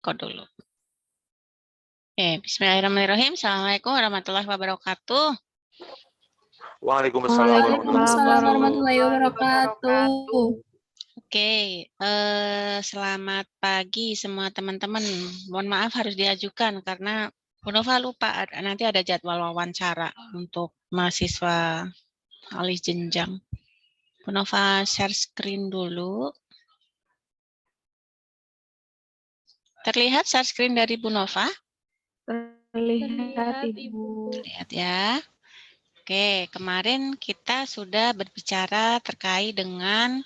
record dulu. Oke, bismillahirrahmanirrahim. Assalamualaikum warahmatullahi wabarakatuh. Waalaikumsalam warahmatullahi wabarakatuh. Oke, selamat pagi semua teman-teman. Mohon maaf harus diajukan karena Bu Nova lupa nanti ada jadwal wawancara untuk mahasiswa alih jenjang. Bu Nova share screen dulu. Terlihat share screen dari Bu Nova? Terlihat Ibu. Lihat ya. Oke, kemarin kita sudah berbicara terkait dengan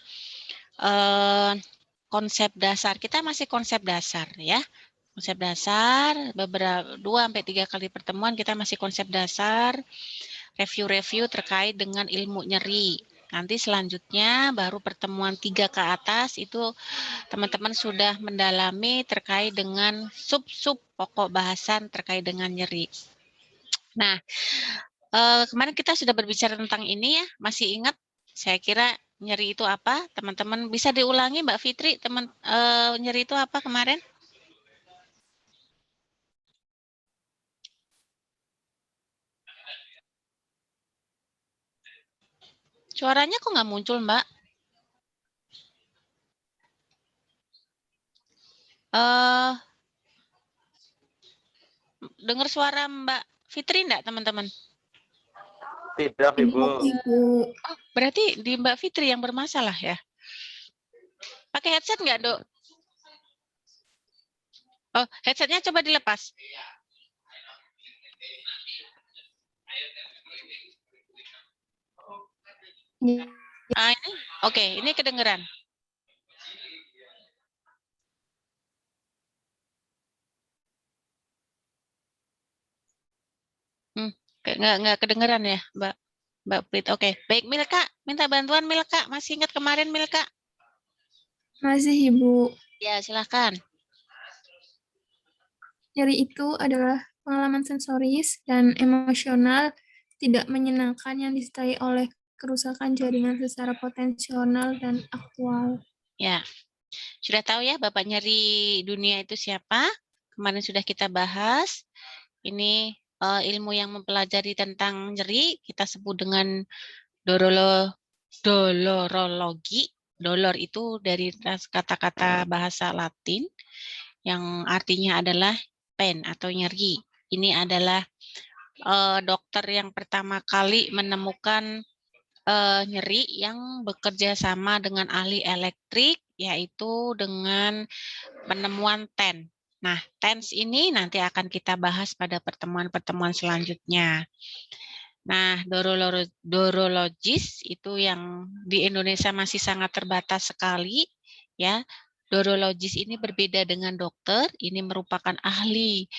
konsep dasar. Kita masih konsep dasar ya. Konsep dasar, beberapa 2-3 kali pertemuan kita masih konsep dasar, review-review terkait dengan ilmu nyeri. Nanti selanjutnya baru pertemuan 3 ke atas itu teman-teman sudah mendalami terkait dengan sub-sub pokok bahasan terkait dengan nyeri. Nah, kemarin kita sudah berbicara tentang ini ya, masih ingat? Saya kira nyeri itu apa? Teman-teman bisa diulangi Mbak Fitri, nyeri itu apa kemarin? Suaranya kok nggak muncul, Mbak? Dengar suara Mbak Fitri enggak, teman-teman? Tidak, Ibu. Oh, berarti di Mbak Fitri yang bermasalah ya? Pakai headset nggak, Dok? Oh, headsetnya coba dilepas. Ini, oke, ini kedengeran. Nggak kedengeran ya, Mbak Prit. Oke, baik Milka, minta bantuan Milka. Masih ingat kemarin Milka? Masih Ibu. Ya, silakan. Nyeri itu adalah pengalaman sensoris dan emosional tidak menyenangkan yang disertai oleh kerusakan jaringan secara potensial dan aktual. Ya, sudah tahu ya Bapak nyeri dunia itu siapa? Kemarin sudah kita bahas. Ini ilmu yang mempelajari tentang nyeri, kita sebut dengan dolorologi. Dolor itu dari kata-kata bahasa Latin yang artinya adalah pain atau nyeri. Ini adalah dokter yang pertama kali menemukan nyeri yang bekerja sama dengan ahli elektrik, yaitu dengan penemuan TENS. Nah, TENS ini nanti akan kita bahas pada pertemuan-pertemuan selanjutnya. Nah, dorologis itu yang di Indonesia masih sangat terbatas sekali, ya. Dorologis ini berbeda dengan dokter, ini merupakan ahli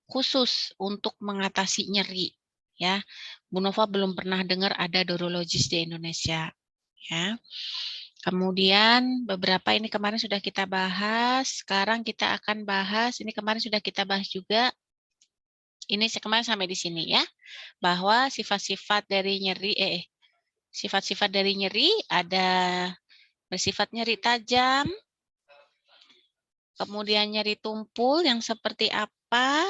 khusus untuk mengatasi nyeri, ya. Bu Nova belum pernah dengar ada dorologis di Indonesia, ya. Kemudian beberapa ini kemarin sudah kita bahas, sekarang kita akan bahas, ini kemarin sudah kita bahas juga, ini kemarin sampai di sini ya, bahwa sifat-sifat dari nyeri, sifat-sifat dari nyeri ada bersifat nyeri tajam, kemudian nyeri tumpul yang seperti apa,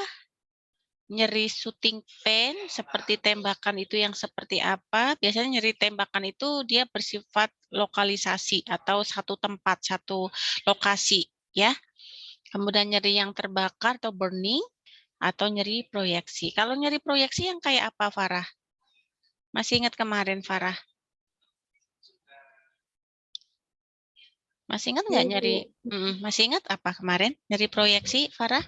nyeri shooting pain seperti tembakan itu yang seperti apa. Biasanya nyeri tembakan itu dia bersifat lokalisasi atau satu tempat, satu lokasi ya. Kemudian nyeri yang terbakar atau burning atau nyeri proyeksi. Kalau nyeri proyeksi yang kayak apa, Farah? Masih ingat kemarin, Farah? Masih ingat nggak nyeri? Masih ingat apa kemarin? Nyeri proyeksi, Farah?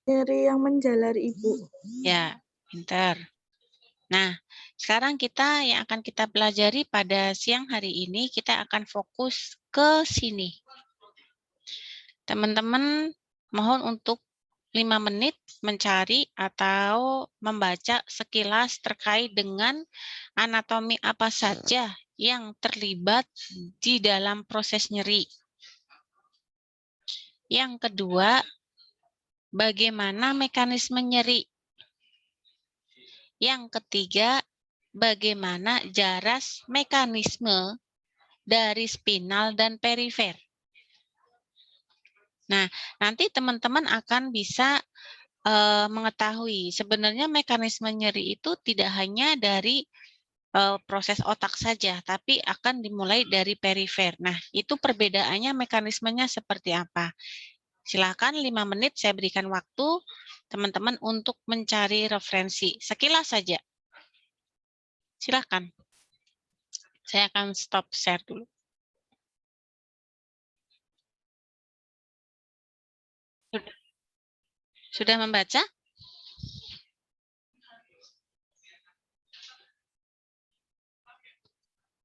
Nyeri yang menjalar, Ibu. Ya, pintar. Nah, sekarang yang akan kita pelajari pada siang hari ini, kita akan fokus ke sini. Teman-teman, mohon untuk 5 menit mencari atau membaca sekilas terkait dengan anatomi apa saja yang terlibat di dalam proses nyeri. Yang kedua, bagaimana mekanisme nyeri. Yang ketiga, bagaimana jaras mekanisme dari spinal dan perifer. Nah, nanti teman-teman akan bisa mengetahui sebenarnya mekanisme nyeri itu tidak hanya dari proses otak saja, tapi akan dimulai dari perifer. Nah, itu perbedaannya mekanismenya seperti apa? Silakan 5 menit saya berikan waktu teman-teman untuk mencari referensi. Sekilas saja. Silakan. Saya akan stop share dulu. Sudah membaca?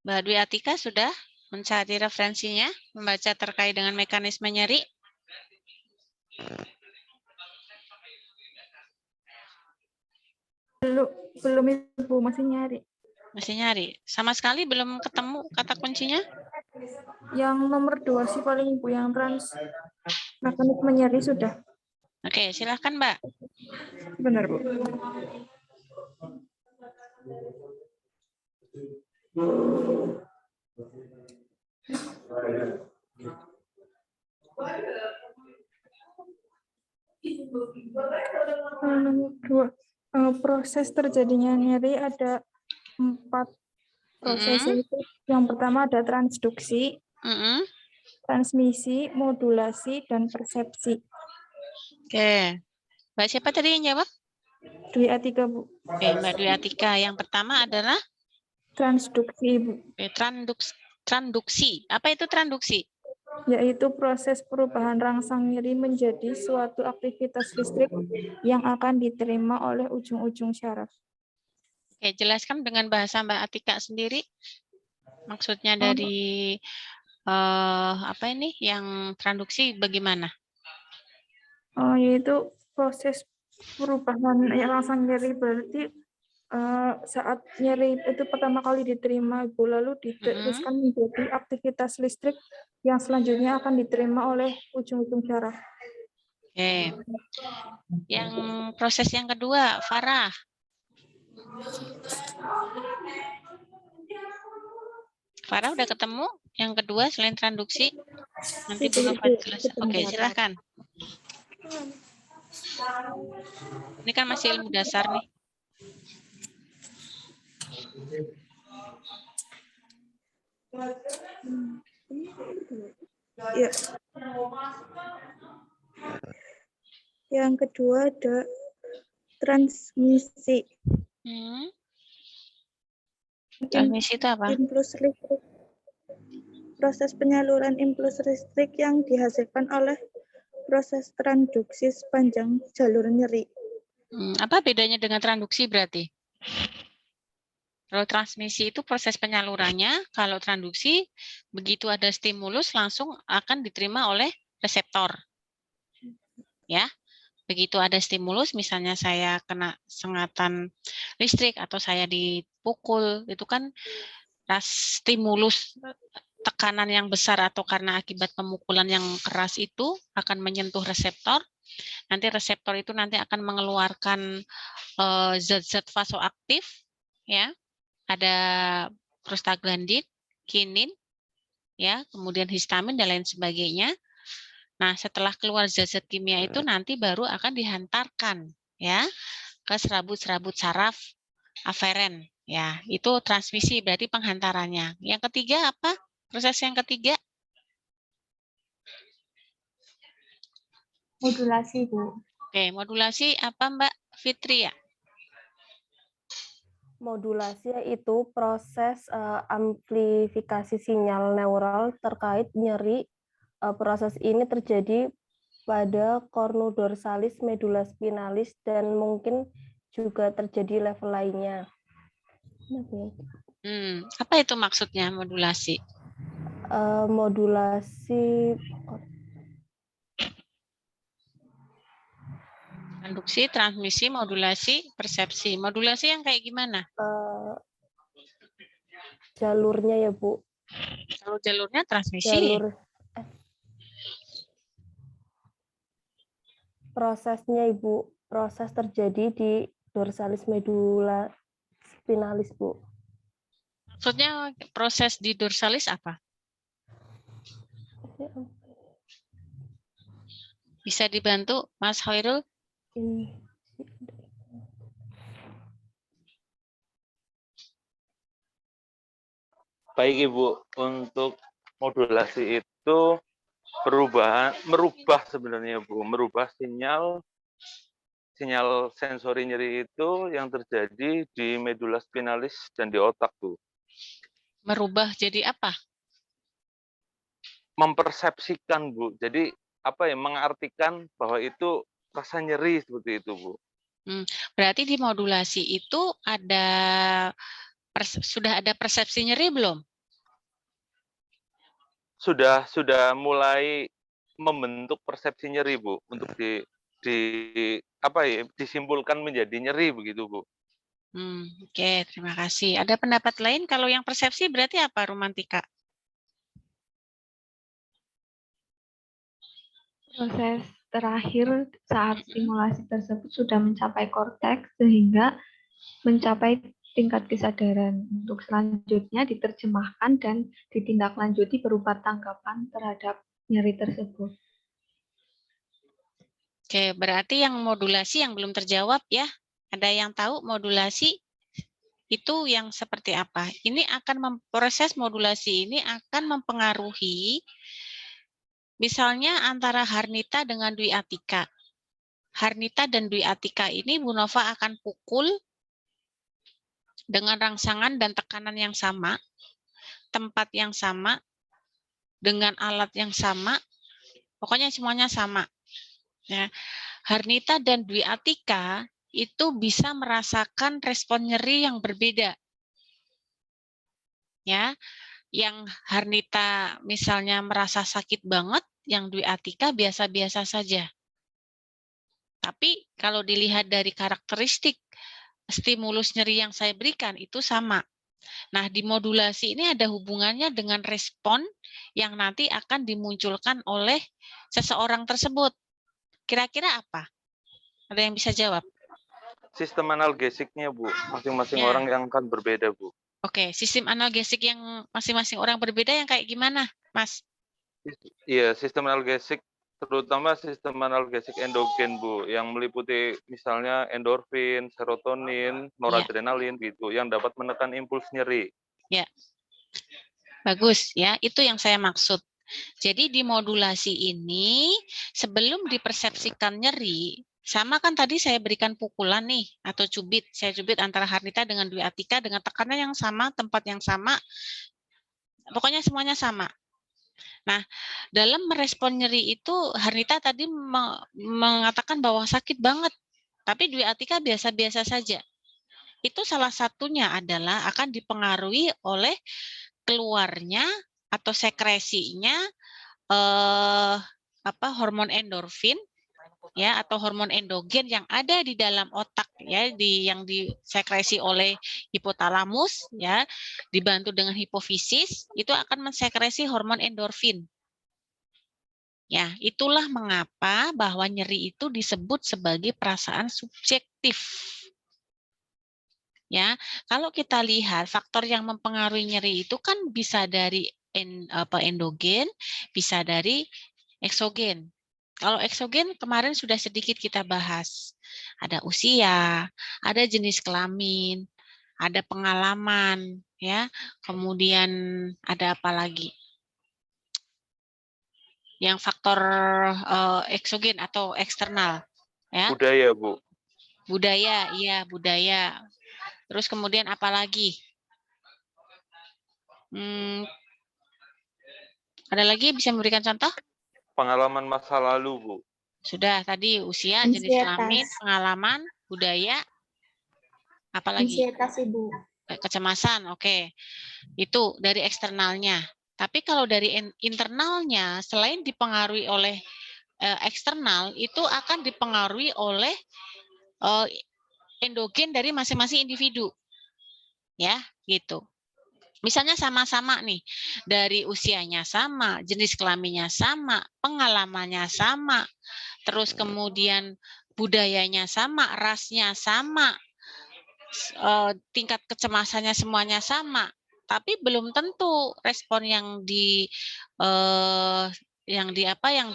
Mbak Dwi Atika sudah mencari referensinya, membaca terkait dengan mekanisme nyeri? Belum Ibu, masih nyari. Masih nyari? Sama sekali belum ketemu kata kuncinya? Yang nomor 2 sih paling Ibu, yang mekanisme nyeri sudah. Oke, silahkan Mbak. Benar Bu. Nomor 2, proses terjadinya nyeri ada 4 proses, yaitu yang pertama ada transduksi, transmisi, modulasi, dan persepsi. Oke. Mbak siapa tadi yang jawab? Dwi Atika Bu. Oke, Mbak Dwi Atika. Yang pertama adalah Transduksi Ibu, transduksi. Apa itu transduksi? yaitu proses perubahan rangsang nyeri menjadi suatu aktivitas listrik yang akan diterima oleh ujung-ujung syaraf. Oke, jelaskan dengan bahasa Mbak Atika sendiri. Maksudnya dari apa ini yang transduksi bagaimana? Yaitu proses perubahan rangsang nyeri, berarti saat nyeri itu pertama kali diterima Ibu, lalu diteruskan menjadi aktivitas listrik yang selanjutnya akan diterima oleh ujung-ujung syaraf. Oke. Yang proses yang kedua, Farah. Farah udah ketemu yang kedua selain transduksi? Nanti Bu Nova jelas. Oke, silakan. Ini kan masih ilmu dasar nih. Ya. Yang kedua ada transmisi. Transmisi itu apa? Impuls listrik. Proses penyaluran impuls listrik yang dihasilkan oleh proses transduksi sepanjang jalur nyeri. Apa bedanya dengan transduksi berarti? Kalau transmisi itu proses penyalurannya, kalau transduksi begitu ada stimulus langsung akan diterima oleh reseptor. Ya. Begitu ada stimulus, misalnya saya kena sengatan listrik atau saya dipukul, itu kan stimulus tekanan yang besar atau karena akibat pemukulan yang keras itu akan menyentuh reseptor. Nanti reseptor itu nanti akan mengeluarkan zat-zat vasoaktif, ya. Ada prostaglandin, kinin, ya, kemudian histamin dan lain sebagainya. Nah, setelah keluar zat-zat kimia itu nanti baru akan dihantarkan ya ke serabut-serabut saraf aferen. Ya, itu transmisi berarti penghantarannya. Yang ketiga apa? Proses yang ketiga? Modulasi, Bu. Oke, modulasi apa Mbak Fitri ya? Modulasi yaitu proses amplifikasi sinyal neural terkait nyeri. Proses ini terjadi pada cornudorsalis, medula spinalis, dan mungkin juga terjadi level lainnya. Apa itu maksudnya modulasi? Modulasi Induksi, transmisi, modulasi, persepsi. Modulasi yang kayak gimana? Jalurnya ya Bu. Kalau jalurnya transmisi. Prosesnya Ibu, proses terjadi di dorsalis medula spinalis Bu. Maksudnya proses di dorsalis apa? Bisa dibantu, Mas Khairul? Ini. Baik Ibu, untuk modulasi itu merubah sebenarnya Bu, merubah sinyal sensori nyeri itu yang terjadi di medula spinalis dan di otak Bu. Merubah jadi apa? Mempersepsikan Bu, jadi mengartikan bahwa itu rasa nyeri seperti itu Bu. Berarti di modulasi itu sudah ada persepsi nyeri belum? Sudah mulai membentuk persepsi nyeri Bu, untuk disimpulkan menjadi nyeri begitu Bu. Oke, terima kasih. Ada pendapat lain? Kalau yang persepsi berarti apa, Romantika? Proses terakhir saat stimulasi tersebut sudah mencapai korteks sehingga mencapai tingkat kesadaran. Untuk selanjutnya diterjemahkan dan ditindaklanjuti berupa tanggapan terhadap nyeri tersebut. Oke, berarti yang modulasi yang belum terjawab ya. Ada yang tahu modulasi itu yang seperti apa? Ini akan proses modulasi ini akan mempengaruhi misalnya antara Harnita dengan Dwi Atika. Harnita dan Dwi Atika ini Bu Nova akan pukul dengan rangsangan dan tekanan yang sama, tempat yang sama, dengan alat yang sama, pokoknya semuanya sama. Ya. Harnita dan Dwi Atika itu bisa merasakan respon nyeri yang berbeda. Ya, yang Harnita misalnya merasa sakit banget, yang Dwi Atika biasa-biasa saja. Tapi kalau dilihat dari karakteristik stimulus nyeri yang saya berikan itu sama. Nah, di modulasi ini ada hubungannya dengan respon yang nanti akan dimunculkan oleh seseorang tersebut. Kira-kira apa? Ada yang bisa jawab? Sistem analgesiknya Bu, masing-masing Ya. orang yang akan berbeda Bu. Oke, sistem analgesik yang masing-masing orang berbeda yang kayak gimana, Mas? Iya, sistem analgesik, terutama sistem analgesik endogen Bu, yang meliputi misalnya endorfin, serotonin, noradrenalin gitu, yang dapat menekan impuls nyeri. Ya, bagus ya, itu yang saya maksud. Jadi di modulasi ini sebelum dipersepsikan nyeri, sama kan tadi saya berikan pukulan nih atau cubit, saya cubit antara Harnita dengan Dwi Atika dengan tekanan yang sama, tempat yang sama, pokoknya semuanya sama. Nah, dalam merespon nyeri itu Harnita tadi mengatakan bahwa sakit banget, tapi Dwi Atika biasa-biasa saja. Itu salah satunya adalah akan dipengaruhi oleh keluarnya atau sekresinya hormon endorfin ya atau hormon endogen yang ada di dalam otak ya yang disekresi oleh hipotalamus ya dibantu dengan hipofisis itu akan mensekresi hormon endorfin. Ya, itulah mengapa bahwa nyeri itu disebut sebagai perasaan subjektif. Ya, kalau kita lihat faktor yang mempengaruhi nyeri itu kan bisa dari endogen, bisa dari eksogen. Kalau eksogen kemarin sudah sedikit kita bahas. Ada usia, ada jenis kelamin, ada pengalaman, ya. Kemudian ada apa lagi? Yang faktor eksogen atau eksternal, ya. Budaya Bu. Budaya, iya budaya. Terus kemudian apa lagi? Ada lagi bisa memberikan contoh? Pengalaman masa lalu Bu. Sudah tadi usia, jenis kelamin, pengalaman, budaya, apa lagi? Ansietas Ibu. Kecemasan, oke. Itu dari eksternalnya. Tapi kalau dari internalnya, selain dipengaruhi oleh eksternal, itu akan dipengaruhi oleh endogen dari masing-masing individu. Ya, gitu. Misalnya sama-sama nih, dari usianya sama, jenis kelaminnya sama, pengalamannya sama, terus kemudian budayanya sama, rasnya sama, tingkat kecemasannya semuanya sama, tapi belum tentu respon yang yang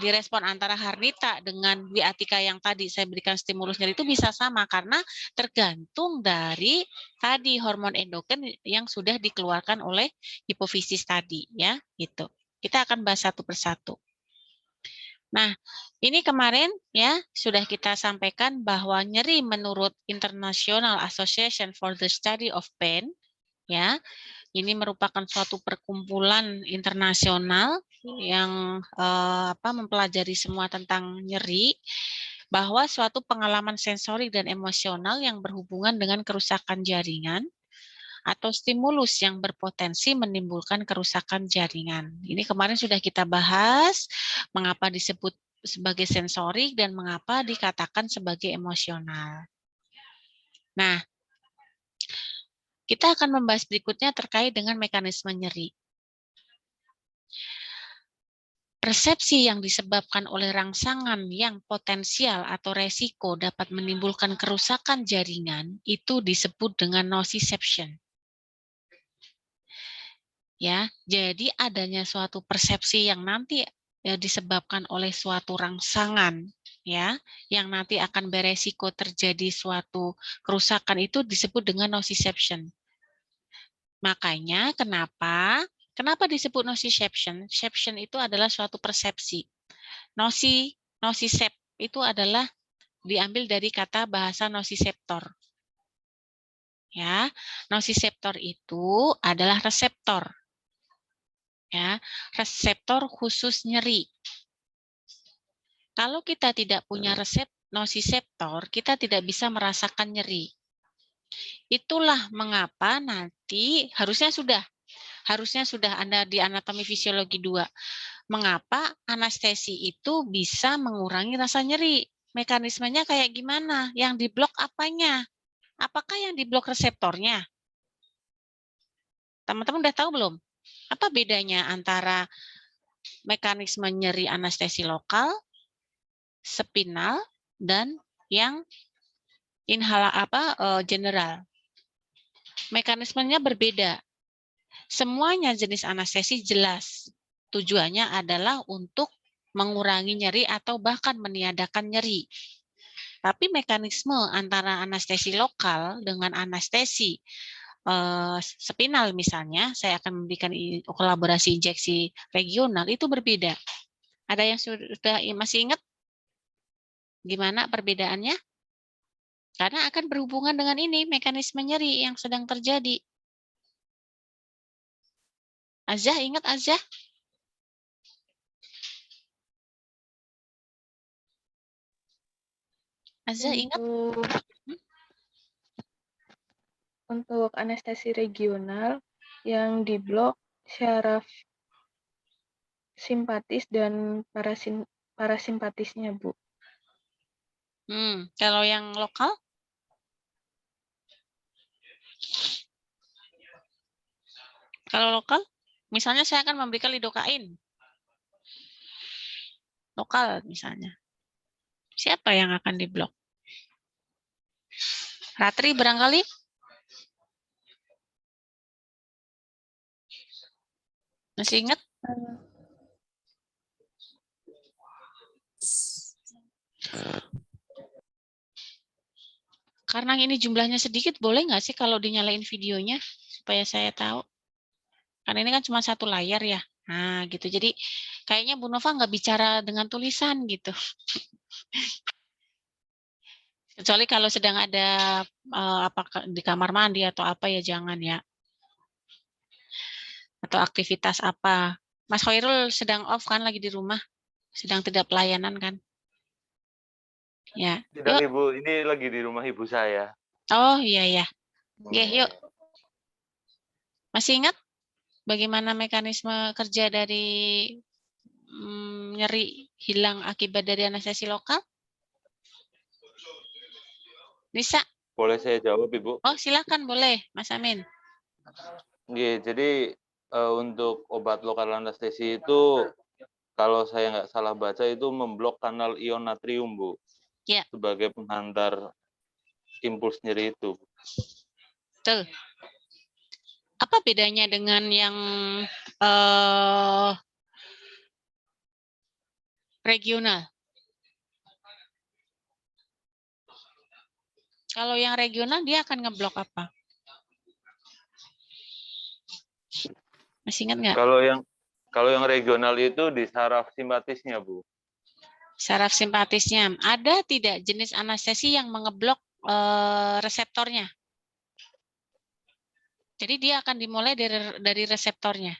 direspon antara Harnita dengan Dwi Atika yang tadi saya berikan stimulus nyeri itu bisa sama karena tergantung dari tadi hormon endogen yang sudah dikeluarkan oleh hipofisis tadi ya gitu. Kita akan bahas satu persatu. Nah, ini kemarin ya sudah kita sampaikan bahwa nyeri menurut International Association for the Study of Pain ya, ini merupakan suatu perkumpulan internasional yang mempelajari semua tentang nyeri, bahwa suatu pengalaman sensorik dan emosional yang berhubungan dengan kerusakan jaringan atau stimulus yang berpotensi menimbulkan kerusakan jaringan. Ini kemarin sudah kita bahas mengapa disebut sebagai sensorik dan mengapa dikatakan sebagai emosional. Nah, kita akan membahas berikutnya terkait dengan mekanisme nyeri. Persepsi yang disebabkan oleh rangsangan yang potensial atau resiko dapat menimbulkan kerusakan jaringan itu disebut dengan nociception. Ya, jadi adanya suatu persepsi yang nanti ya, disebabkan oleh suatu rangsangan ya, yang nanti akan beresiko terjadi suatu kerusakan itu disebut dengan nociception. Makanya kenapa disebut nociception? Ception itu adalah suatu persepsi. Nocicep itu adalah diambil dari kata bahasa nociceptor. Ya, nociceptor itu adalah reseptor. Ya, reseptor khusus nyeri. Kalau kita tidak punya nociceptor, kita tidak bisa merasakan nyeri. Itulah mengapa nanti harusnya sudah Anda di anatomi fisiologi 2. Mengapa anestesi itu bisa mengurangi rasa nyeri? Mekanismenya kayak gimana? Yang diblok apanya? Apakah yang diblok reseptornya? Teman-teman udah tahu belum? Apa bedanya antara mekanisme nyeri anestesi lokal, spinal, dan yang general? Mekanismenya berbeda. Semuanya jenis anestesi jelas. Tujuannya adalah untuk mengurangi nyeri atau bahkan meniadakan nyeri. Tapi mekanisme antara anestesi lokal dengan anestesi spinal misalnya, saya akan memberikan kolaborasi injeksi regional, itu berbeda. Ada yang sudah masih ingat gimana perbedaannya? Karena akan berhubungan dengan ini, mekanisme nyeri yang sedang terjadi. Azah, ingat Azah? Azah ingat? Untuk anestesi regional yang diblok syaraf simpatis dan parasimpatisnya, Bu. Kalau yang lokal? Kalau lokal, misalnya saya akan memberikan lidokain. Lokal misalnya. Siapa yang akan diblok? Ratri barangkali? Masih ingat? Karena ini jumlahnya sedikit, boleh nggak sih kalau dinyalain videonya supaya saya tahu? Karena ini kan cuma satu layar ya. Nah, gitu. Jadi kayaknya Bu Nova nggak bicara dengan tulisan gitu. Kecuali kalau sedang ada di kamar mandi atau apa ya jangan ya. Atau aktivitas apa. Mas Khairul sedang off kan lagi di rumah. Sedang tidak pelayanan kan. Ya. Tidak, Yuk. Ibu, ini lagi di rumah ibu saya. Oh iya ya. Oke, yuk. Masih ingat bagaimana mekanisme kerja dari nyeri hilang akibat dari anestesi lokal? Bisa? Boleh saya jawab, Ibu? Oh, silakan boleh, Mas Amin. Iya, jadi untuk obat lokal anestesi itu kalau saya nggak salah baca itu memblok kanal ion natrium, Bu. Ya. Sebagai penghantar impuls nyeri itu. Betul. Apa bedanya dengan yang regional. Kalau yang regional dia akan ngeblok apa? Masih ingat nggak? Kalau yang regional itu di saraf simpatisnya, Bu. Saraf simpatisnya. Ada tidak jenis anestesi yang mengeblok reseptornya? Jadi dia akan dimulai dari reseptornya.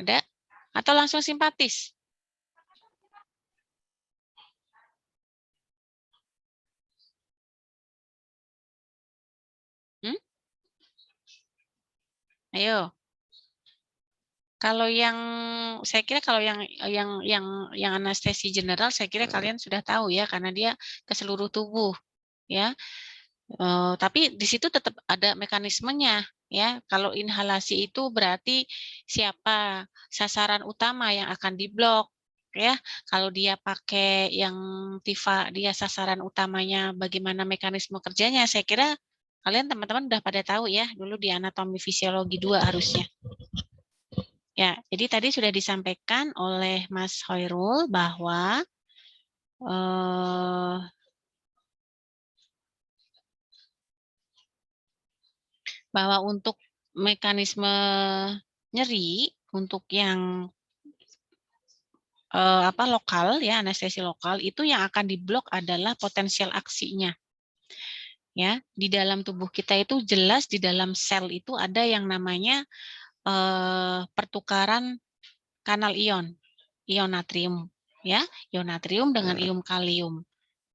Ada? Atau langsung simpatis? Ayo. Kalau yang saya kira kalau yang anestesi general saya kira kalian sudah tahu ya karena dia ke seluruh tubuh ya. Tapi di situ tetap ada mekanismenya ya. Kalau inhalasi itu berarti siapa sasaran utama yang akan diblok ya. Kalau dia pakai yang TIFA dia sasaran utamanya bagaimana mekanisme kerjanya saya kira kalian teman-teman udah pada tahu ya dulu di anatomi fisiologi 2 harusnya. Ya, jadi tadi sudah disampaikan oleh Mas Hoirul bahwa untuk mekanisme nyeri untuk yang lokal ya anestesi lokal itu yang akan diblok adalah potensial aksinya. Ya, di dalam tubuh kita itu jelas di dalam sel itu ada yang namanya pertukaran kanal ion natrium ya, ion natrium dengan ion kalium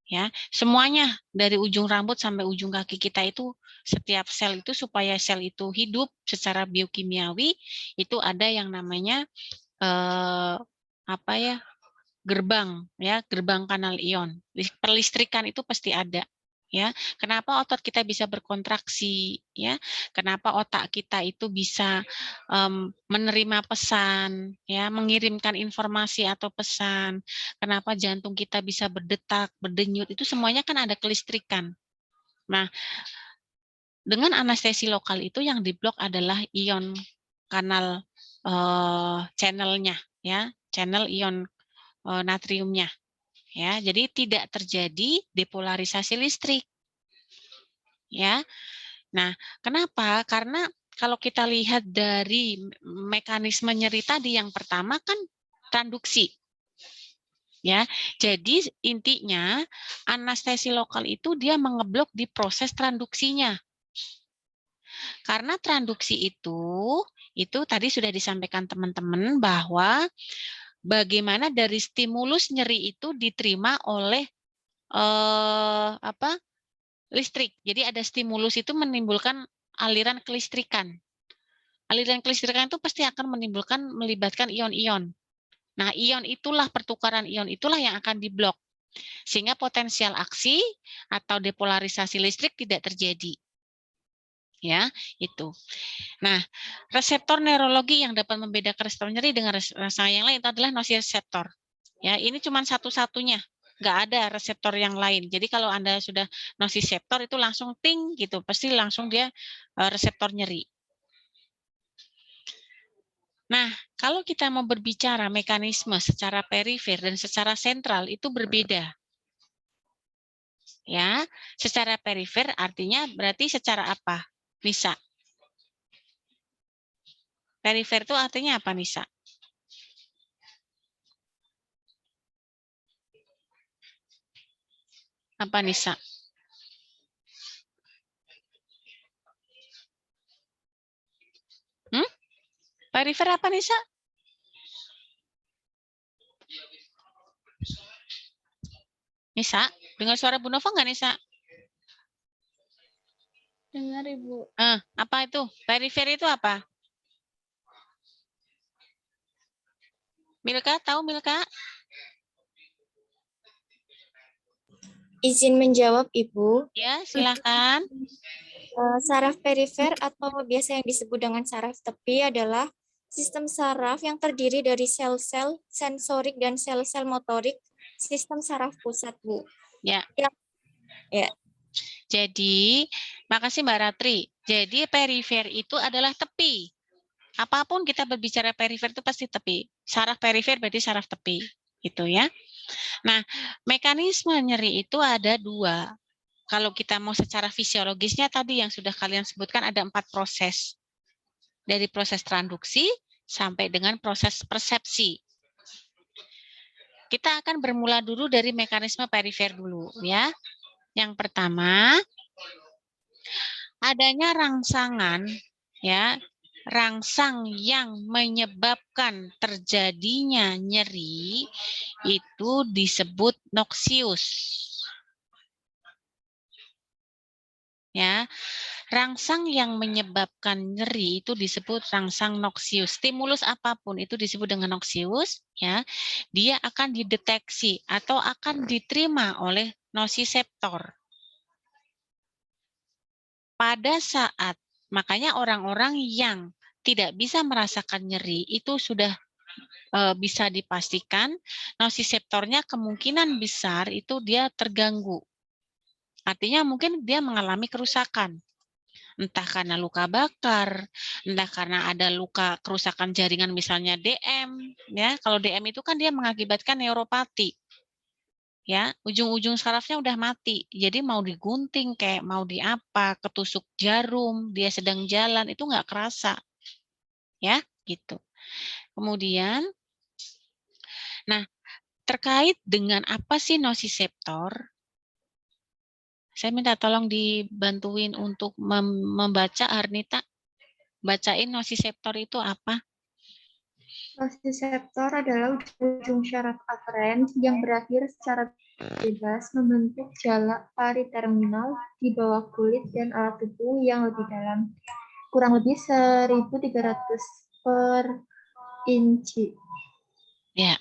ya. Semuanya dari ujung rambut sampai ujung kaki kita itu setiap sel itu supaya sel itu hidup secara biokimiawi itu ada yang namanya gerbang kanal ion. Perlistrikan itu pasti ada. Ya, kenapa otot kita bisa berkontraksi? Ya, kenapa otak kita itu bisa menerima pesan? Ya, mengirimkan informasi atau pesan? Kenapa jantung kita bisa berdetak, berdenyut? Itu semuanya kan ada kelistrikan. Nah, dengan anestesi lokal itu yang diblok adalah ion kanal channelnya, ya, channel ion natriumnya. Ya, jadi tidak terjadi depolarisasi listrik. Ya. Nah, kenapa? Karena kalau kita lihat dari mekanisme nyeri tadi yang pertama kan transduksi. Ya. Jadi intinya anestesi lokal itu dia mengeblok di proses transduksinya. Karena transduksi itu tadi sudah disampaikan teman-teman bahwa bagaimana dari stimulus nyeri itu diterima oleh listrik. Jadi ada stimulus itu menimbulkan aliran kelistrikan. Aliran kelistrikan itu pasti akan melibatkan ion-ion. Nah, ion itulah pertukaran ion itulah yang akan diblok. Sehingga potensial aksi atau depolarisasi listrik tidak terjadi. Ya, itu. Nah, reseptor neurologi yang dapat membedakan reseptor nyeri dengan reseptor yang lain itu adalah nociceptor. Ya, ini cuma satu-satunya, nggak ada reseptor yang lain. Jadi kalau Anda sudah nociceptor itu langsung ting gitu, pasti langsung dia reseptor nyeri. Nah, kalau kita mau berbicara mekanisme secara perifer dan secara sentral itu berbeda. Ya, secara perifer artinya berarti secara apa? Nisa. Perifer itu artinya apa, Nisa? Apa, Nisa? Perifer apa, Nisa? Nisa, dengar suara Bu Nova nggak, Nisa? Dengar, Ibu. Apa itu? Perifer itu apa? Milka, tahu Milka? Izin menjawab, Ibu. Ya, silakan. Saraf perifer atau biasa yang disebut dengan saraf tepi adalah sistem saraf yang terdiri dari sel-sel sensorik dan sel-sel motorik sistem saraf pusat, Bu. Ya. Ya. Jadi, makasih Mbak Ratri. Jadi perifer itu adalah tepi Apapun kita berbicara perifer itu pasti tepi. Saraf perifer berarti saraf tepi, gitu ya. Nah, mekanisme nyeri itu ada 2. Kalau kita mau secara fisiologisnya tadi yang sudah kalian sebutkan ada 4 proses. Dari proses transduksi sampai dengan proses persepsi. Kita akan bermula dulu dari mekanisme perifer dulu ya. Yang pertama, adanya rangsangan ya. Rangsang yang menyebabkan terjadinya nyeri itu disebut noxious. Ya, rangsang yang menyebabkan nyeri itu disebut rangsang noxious. Stimulus apapun itu disebut dengan noxious, ya. Dia akan dideteksi atau akan diterima oleh nociceptor. Pada saat, makanya orang-orang yang tidak bisa merasakan nyeri itu sudah bisa dipastikan nociceptornya kemungkinan besar itu dia terganggu. Artinya mungkin dia mengalami kerusakan. Entah karena luka bakar, entah karena ada luka kerusakan jaringan misalnya DM, ya. Kalau DM itu kan dia mengakibatkan neuropati. Ya, ujung-ujung sarafnya udah mati. Jadi mau digunting kayak mau diapa, ketusuk jarum, dia sedang jalan itu nggak kerasa. Ya, gitu. Kemudian nah, terkait dengan apa sih nociceptor? Saya minta tolong dibantuin untuk membaca, Arnita. Bacain nociceptor itu apa? Nociceptor adalah ujung syaraf aferen yang berakhir secara bebas membentuk jala pariterminal di bawah kulit dan alat tubuh yang lebih dalam, kurang lebih 1.300 per inci. Ya,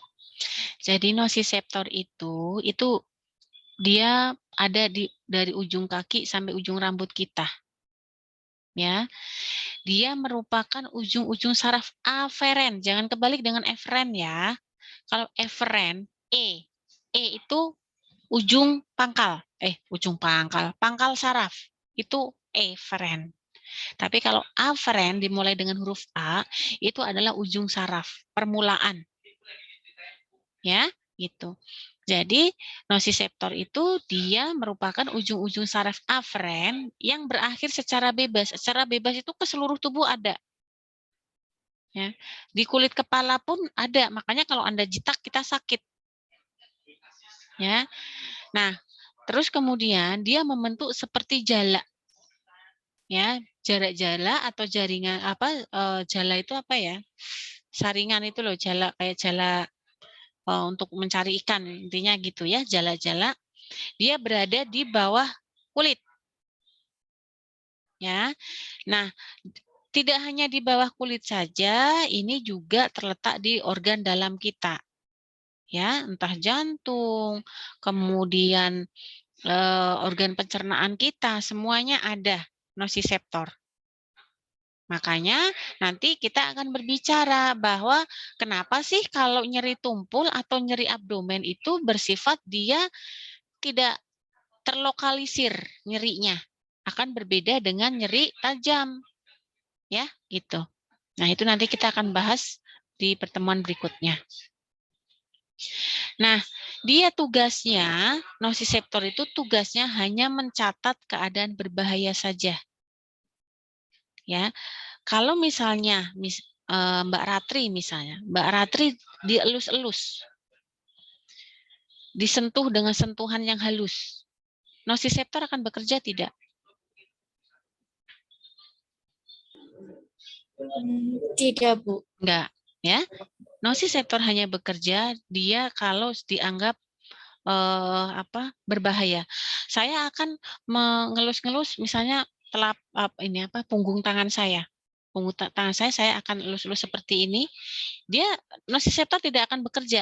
jadi nociceptor itu dia ada dari ujung kaki sampai ujung rambut kita. Ya, dia merupakan ujung-ujung saraf aferen. Jangan kebalik dengan eferen ya. Kalau eferen, E itu ujung pangkal. Pangkal saraf. Itu eferen. Tapi kalau aferen dimulai dengan huruf A, itu adalah ujung saraf, permulaan. Ya, gitu. Jadi, nociceptor itu dia merupakan ujung-ujung saraf aferen yang berakhir secara bebas. Secara bebas itu ke seluruh tubuh ada. Ya. Di kulit kepala pun ada, makanya kalau Anda jitak kita sakit. Ya. Nah, terus kemudian dia membentuk seperti jala. Ya, jarak jala atau jaringan jala itu apa ya? Saringan itu loh, jala kayak jala untuk mencari ikan, intinya gitu ya, jala-jala. Dia berada di bawah kulit. Ya. Nah, tidak hanya di bawah kulit saja, ini juga terletak di organ dalam kita. Ya, entah jantung, kemudian organ pencernaan kita, semuanya ada nociceptor. Makanya nanti kita akan berbicara bahwa kenapa sih kalau nyeri tumpul atau nyeri abdomen itu bersifat dia tidak terlokalisir nyerinya. Akan berbeda dengan nyeri tajam. Ya, gitu. Nah, itu nanti kita akan bahas di pertemuan berikutnya. Nah, dia tugasnya, nociceptor itu tugasnya hanya mencatat keadaan berbahaya saja. Ya, kalau misalnya Mbak Ratri misalnya, Mbak Ratri dielus-elus, disentuh dengan sentuhan yang halus, nociceptor akan bekerja tidak? Tidak, Bu. Enggak, ya. Nociceptor hanya bekerja dia kalau dianggap berbahaya. Saya akan mengelus-ngelus misalnya punggung tangan saya. Punggung tangan saya akan elus-elus seperti ini. Dia nociceptor tidak akan bekerja.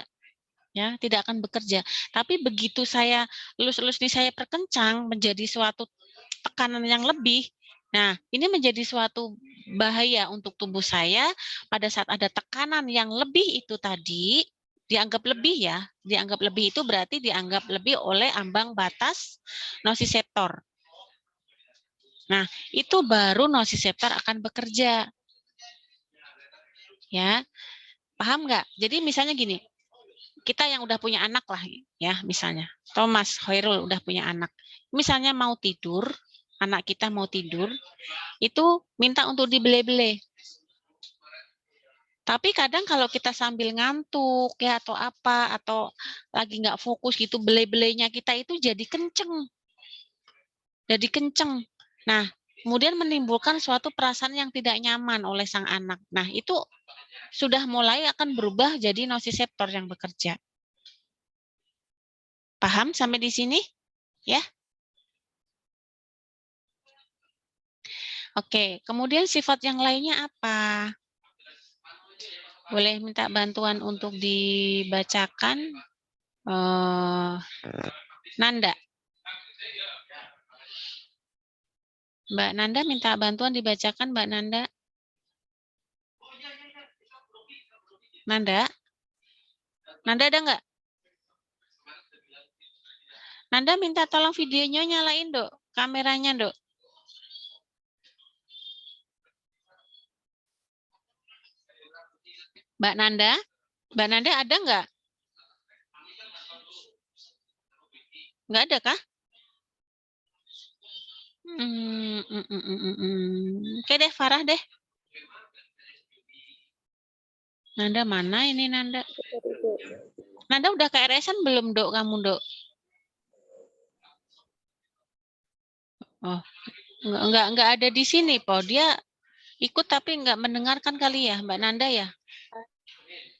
Ya, tidak akan bekerja. Tapi begitu saya elus-elus ini saya perkencang menjadi suatu tekanan yang lebih. Nah, ini menjadi suatu bahaya untuk tubuh saya pada saat ada tekanan yang lebih itu tadi, dianggap lebih ya, dianggap lebih itu berarti dianggap lebih oleh ambang batas nociceptor. Nah, itu baru nociceptor akan bekerja. Ya, paham nggak? Jadi misalnya gini, kita yang udah punya anak lah ya, misalnya Thomas Hoirul udah punya anak, misalnya mau tidur, anak kita mau tidur, itu minta untuk dibele-bele. Tapi kadang kalau kita sambil ngantuk ya atau apa, atau lagi nggak fokus gitu, bele-belenya kita itu jadi kenceng. Jadi kenceng. Nah, kemudian menimbulkan suatu perasaan yang tidak nyaman oleh sang anak. Nah, itu sudah mulai akan berubah jadi nosiseptor yang bekerja. Paham sampai di sini? Ya. Oke, kemudian sifat yang lainnya apa? Boleh minta bantuan untuk dibacakan. Nanda. Mbak Nanda minta bantuan dibacakan, Mbak Nanda. Nanda? Nanda ada nggak? Nanda minta tolong videonya nyalain, Dok. Kameranya, Dok. Mbak Nanda? Mbak Nanda ada nggak? Nggak ada kah? Oke deh, Farah deh. Nanda mana ini Nanda? Nanda udah ke RS-an belum, Dok, kamu, Dok? Oh, enggak ada di sini, Po. Dia ikut tapi enggak mendengarkan kali ya, Mbak Nanda ya?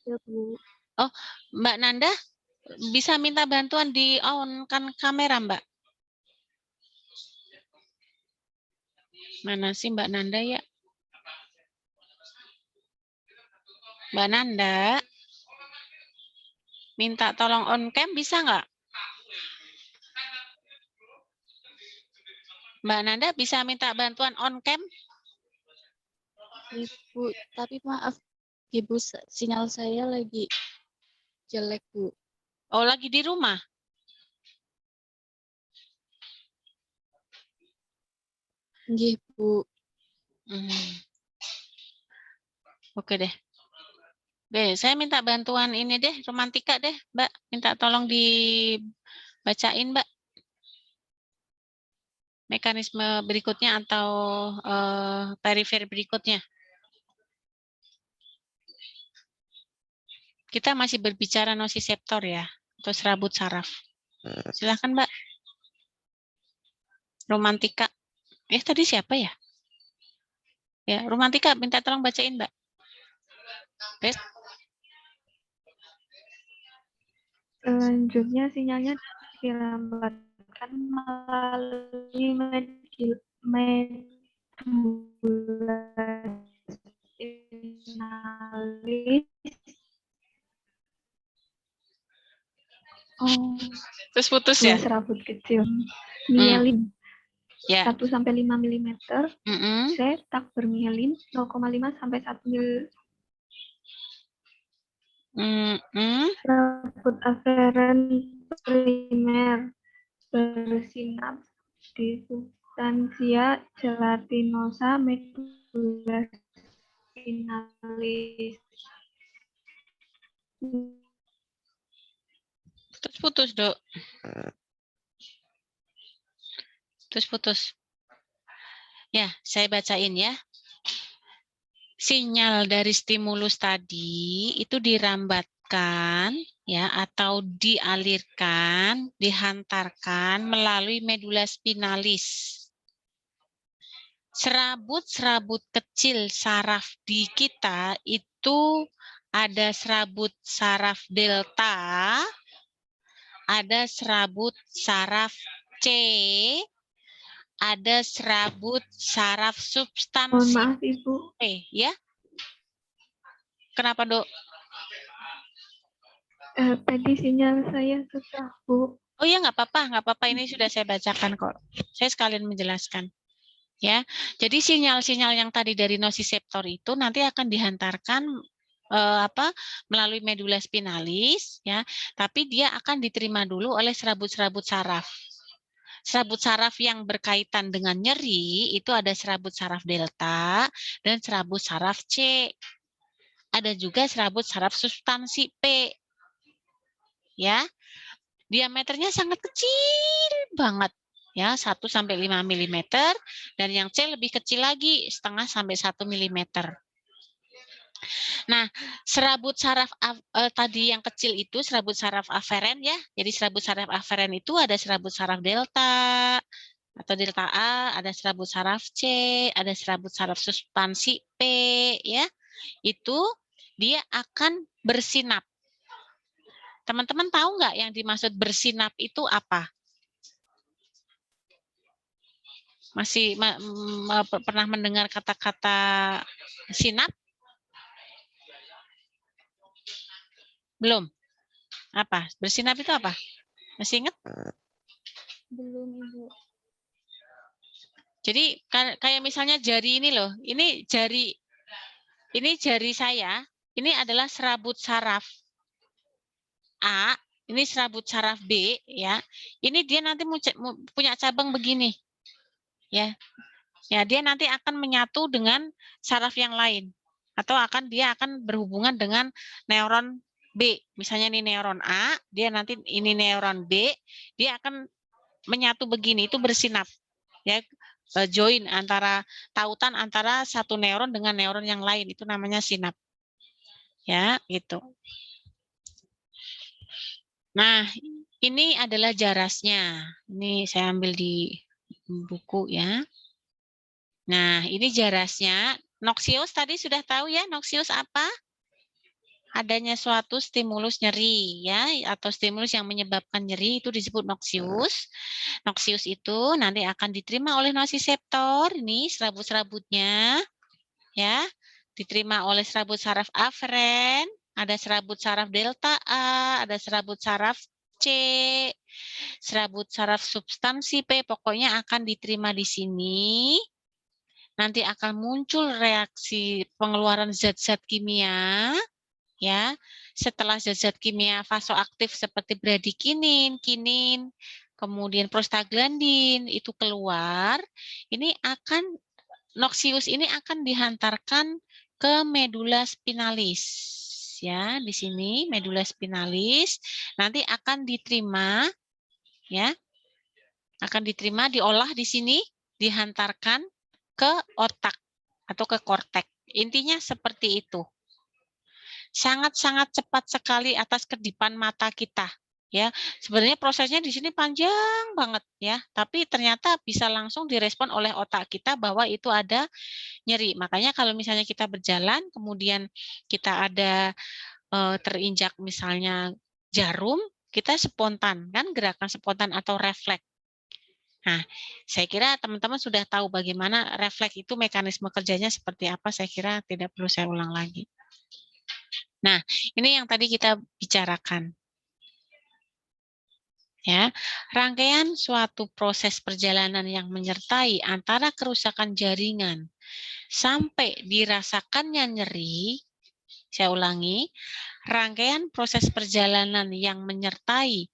Ya, Bu. Oh, Mbak Nanda bisa minta bantuan di on-kan kamera, Mbak? Mana sih Mbak Nanda ya? Mbak Nanda, minta tolong on cam bisa nggak? Mbak Nanda bisa minta bantuan on cam? Ibu, tapi maaf, Ibu, sinyal saya lagi jelek, Bu. Oh, lagi di rumah? Nggih, Bu. Oke deh. Saya minta bantuan ini deh, Romantika deh, Mbak. Minta tolong dibacain, Mbak. Mekanisme berikutnya atau perifer berikutnya. Kita masih berbicara nosiseptor ya, atau serabut saraf. Silakan, Mbak. Romantika. Tadi siapa ya? Ya, Romantika, minta tolong bacain, Mbak. Selanjutnya sinyalnya dilambatkan melalui medula spinalis. Oh, terus putus dua ya? serabut kecil. Mielin Ya. 1-5 mm. Tak bermielin 0,5 sampai 1 mil. Serabut aferen primer bersinaps di substansia gelatinosa medula spinalis. Terus putus, Dok. Terus putus. Ya, saya bacain ya. Sinyal dari stimulus tadi itu dirambatkan ya atau dialirkan, dihantarkan melalui medula spinalis. Serabut-serabut kecil saraf di kita itu ada serabut saraf delta, ada serabut saraf C, ada serabut saraf substansi. Mohon maaf, Ibu. Ya. Kenapa, Dok? Tadi sinyal saya susah, Bu. Oh ya, nggak apa-apa. Ini sudah saya bacakan kok. Saya sekalian menjelaskan. Ya, jadi sinyal-sinyal yang tadi dari nosiseptor itu nanti akan dihantarkan melalui medula spinalis, ya. Tapi dia akan diterima dulu oleh serabut-serabut saraf. Serabut saraf yang berkaitan dengan nyeri itu ada serabut saraf delta dan serabut saraf C. ada juga serabut saraf substansi P. Ya. Diameternya sangat kecil banget. Ya, 1 sampai 5 mm dan yang C lebih kecil lagi, 0,5 sampai 1 mm. Nah, serabut saraf tadi yang kecil itu serabut saraf aferen ya. Jadi serabut saraf aferen itu ada serabut saraf delta atau delta A, ada serabut saraf C, ada serabut saraf substansi P ya. Itu dia akan bersinap. Teman-teman tahu nggak yang dimaksud bersinap itu apa? Masih pernah mendengar kata-kata sinap? Belum? Apa? Bersinap itu apa? Masih ingat? Belum, Ibu. Jadi kayak misalnya jari ini loh. Ini jari saya. Ini adalah serabut saraf A. Ini serabut saraf B. Ya. Ini dia nanti punya cabang begini. Ya. Ya, dia nanti akan menyatu dengan saraf yang lain atau dia akan berhubungan dengan neuron B. Misalnya ini neuron A, dia nanti ini neuron B, dia akan menyatu begini, itu bersinap. Ya, join tautan antara satu neuron dengan neuron yang lain, itu namanya sinap. Ya, gitu. Nah, ini adalah jarasnya. Ini saya ambil di buku ya. Nah, ini jarasnya. Noxious tadi sudah tahu ya, noxious apa? Adanya suatu stimulus nyeri ya, atau stimulus yang menyebabkan nyeri itu disebut noxious. Noxious itu nanti akan diterima oleh nociceptor, ini serabut-serabutnya ya. Diterima oleh serabut saraf aferen, ada serabut saraf delta A, ada serabut saraf C, serabut saraf substansi P, pokoknya akan diterima di sini. Nanti akan muncul reaksi pengeluaran zat-zat kimia, ya. Setelah zat-zat kimia vasoaktif seperti bradikinin, kinin, kemudian prostaglandin itu keluar, ini akan noxious ini akan dihantarkan ke medula spinalis, ya. Di sini medula spinalis nanti akan diterima, ya, akan diterima, diolah di sini, dihantarkan ke otak atau ke korteks. Intinya seperti itu. Sangat-sangat cepat sekali atas kedipan mata kita. Ya, sebenarnya prosesnya di sini panjang banget ya, tapi ternyata bisa langsung direspon oleh otak kita bahwa itu ada nyeri. Makanya kalau misalnya kita berjalan, kemudian kita ada terinjak misalnya jarum, kita spontan kan, gerakan spontan atau refleks. Nah, saya kira teman-teman sudah tahu bagaimana refleks itu mekanisme kerjanya seperti apa, saya kira tidak perlu saya ulang lagi. Nah, ini yang tadi kita bicarakan. Ya, rangkaian suatu proses perjalanan yang menyertai antara kerusakan jaringan sampai dirasakannya nyeri, saya ulangi, rangkaian proses perjalanan yang menyertai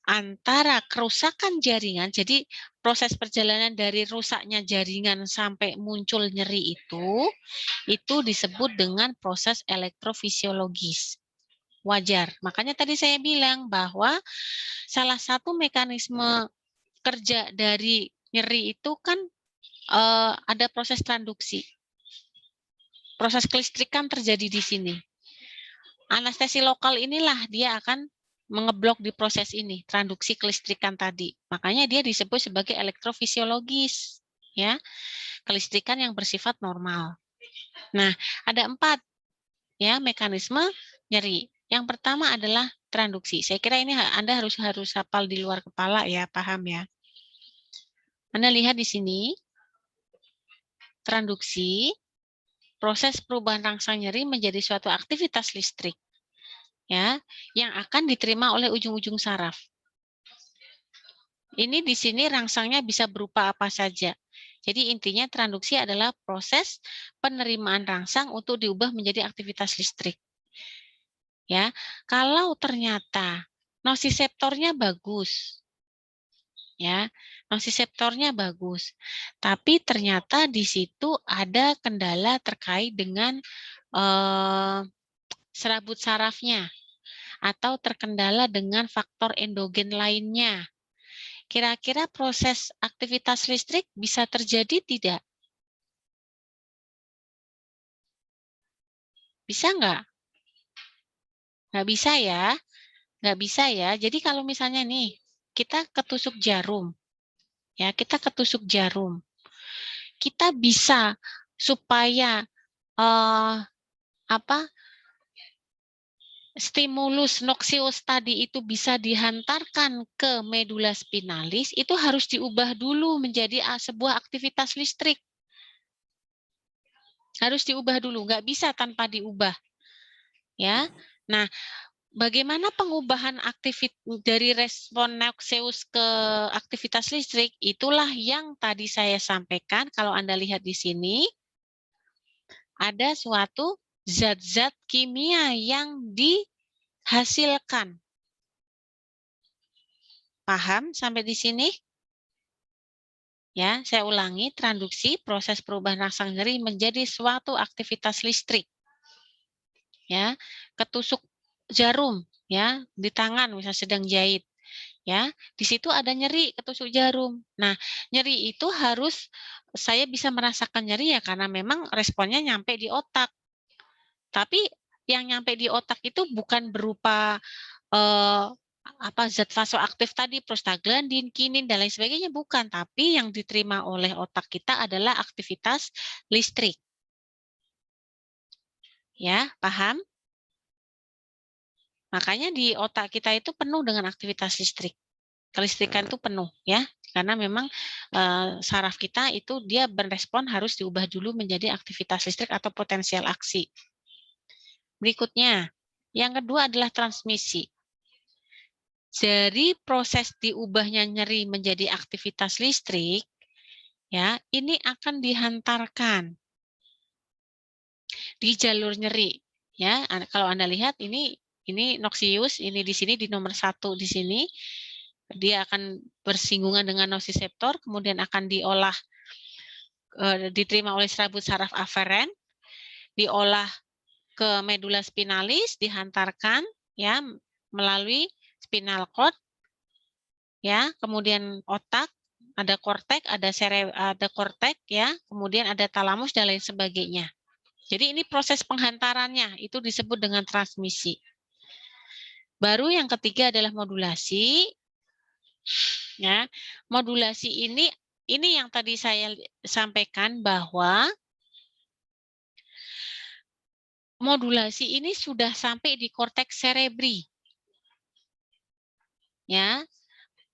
antara kerusakan jaringan, jadi proses perjalanan dari rusaknya jaringan sampai muncul nyeri itu disebut dengan proses elektrofisiologis. Wajar. Makanya tadi saya bilang bahwa salah satu mekanisme kerja dari nyeri itu kan ada proses transduksi. Proses kelistrikan terjadi di sini. Anestesi lokal inilah dia akan mengeblok di proses ini, transduksi kelistrikan tadi. Makanya dia disebut sebagai elektrofisiologis, ya, kelistrikan yang bersifat normal. Nah, ada 4 ya mekanisme nyeri. Yang pertama adalah transduksi. Saya kira ini Anda harus hafal di luar kepala ya, paham ya. Anda lihat di sini, transduksi, proses perubahan rangsang nyeri menjadi suatu aktivitas listrik, ya, yang akan diterima oleh ujung-ujung saraf. Ini di sini rangsangnya bisa berupa apa saja. Jadi intinya transduksi adalah proses penerimaan rangsang untuk diubah menjadi aktivitas listrik. Ya, kalau ternyata nociceptornya bagus, ya, nociceptornya bagus, tapi ternyata di situ ada kendala terkait dengan serabut sarafnya atau terkendala dengan faktor endogen lainnya. Kira-kira proses aktivitas listrik bisa terjadi tidak? Bisa nggak? Nggak bisa ya. Nggak bisa ya. Jadi kalau misalnya nih, kita ketusuk jarum. Ya, kita ketusuk jarum. Kita bisa supaya stimulus noxious tadi itu bisa dihantarkan ke medula spinalis, itu harus diubah dulu menjadi sebuah aktivitas listrik. Harus diubah dulu, nggak bisa tanpa diubah. Ya, nah, bagaimana pengubahan dari respon noxious ke aktivitas listrik? Itulah yang tadi saya sampaikan. Kalau Anda lihat di sini, ada suatu zat-zat kimia yang dihasilkan. Paham sampai di sini? Ya, saya ulangi, transduksi proses perubahan rasa nyeri menjadi suatu aktivitas listrik. Ya, ketusuk jarum ya di tangan misalnya sedang jahit. Ya, di situ ada nyeri ketusuk jarum. Nah, nyeri itu harus saya bisa merasakan nyeri ya karena memang responnya nyampe di otak. Tapi yang nyampe di otak itu bukan berupa zat vasoaktif tadi, prostaglandin, kinin, dan lain sebagainya, bukan. Tapi yang diterima oleh otak kita adalah aktivitas listrik. Ya, paham? Makanya di otak kita itu penuh dengan aktivitas listrik. Kelistrikan itu penuh, ya. Karena memang saraf kita itu dia berespon harus diubah dulu menjadi aktivitas listrik atau potensial aksi. Berikutnya, yang kedua adalah transmisi. Dari proses diubahnya nyeri menjadi aktivitas listrik, ya, ini akan dihantarkan di jalur nyeri. Ya, kalau Anda lihat ini noxious, ini di sini di nomor 1 di sini, dia akan bersinggungan dengan nociceptor, kemudian akan diolah, diterima oleh serabut saraf aferen, diolah ke medula spinalis, dihantarkan ya melalui spinal cord, ya, kemudian otak, ada kortek, ada kortek, ya, kemudian ada talamus dan lain sebagainya. Jadi ini proses penghantarannya itu disebut dengan transmisi. Baru yang ketiga adalah modulasi. Ya, modulasi ini yang tadi saya sampaikan bahwa modulasi ini sudah sampai di korteks cerebri. Ya,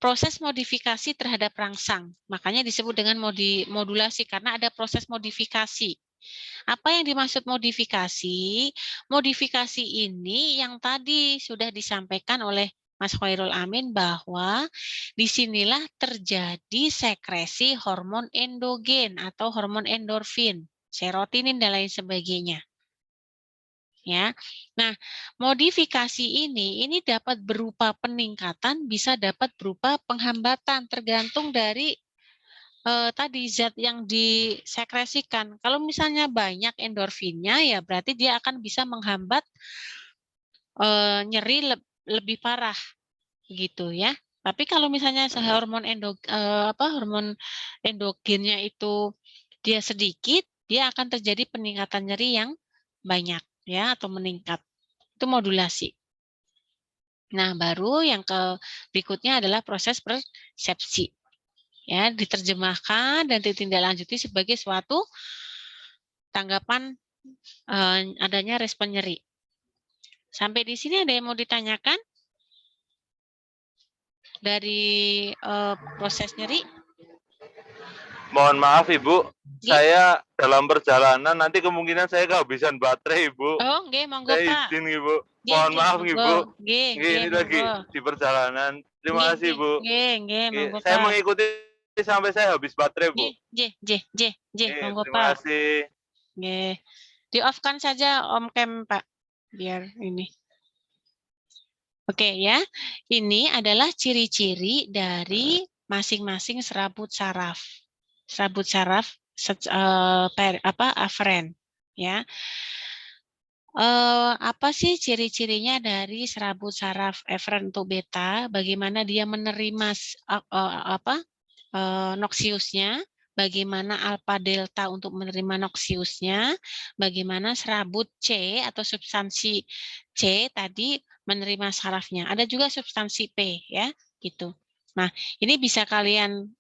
proses modifikasi terhadap rangsang. Makanya disebut dengan modulasi karena ada proses modifikasi. Apa yang dimaksud modifikasi? Modifikasi ini yang tadi sudah disampaikan oleh Mas Khairul Amin bahwa disinilah terjadi sekresi hormon endogen atau hormon endorfin, serotonin dan lain sebagainya. Ya, nah modifikasi ini dapat berupa peningkatan, bisa dapat berupa penghambatan, tergantung dari tadi zat yang disekresikan. Kalau misalnya banyak endorfinnya, ya berarti dia akan bisa menghambat nyeri lebih parah, gitu ya. Tapi kalau misalnya hormon endogennya itu dia sedikit, dia akan terjadi peningkatan nyeri yang banyak. Ya, atau meningkat. Itu modulasi. Nah, baru yang berikutnya adalah proses persepsi. Ya, diterjemahkan dan ditindaklanjuti sebagai suatu tanggapan adanya respon nyeri. Sampai di sini ada yang mau ditanyakan dari proses nyeri? Mohon maaf Ibu, saya dalam perjalanan nanti kemungkinan saya kehabisan baterai Ibu. Oh, nggih, monggo saya Pak. izin Ibu. Mohon maaf Ibu. Ini lagi di perjalanan. Terima kasih Ibu. Monggo saya Pak. mengikuti sampai saya habis baterai Bu. Monggo terima Pak. kasih. Di-off-kan saja Om Kem Pak, biar ini. Oke ya, ini adalah ciri-ciri dari masing-masing serabut saraf. Serabut saraf aferen, ya. Apa sih ciri-cirinya dari serabut saraf eferen untuk beta? Bagaimana dia menerima noksiusnya? Bagaimana alfa delta untuk menerima noksiusnya? Bagaimana serabut C atau substansi C tadi menerima sarafnya? Ada juga substansi P ya, gitu. Nah, ini bisa kalian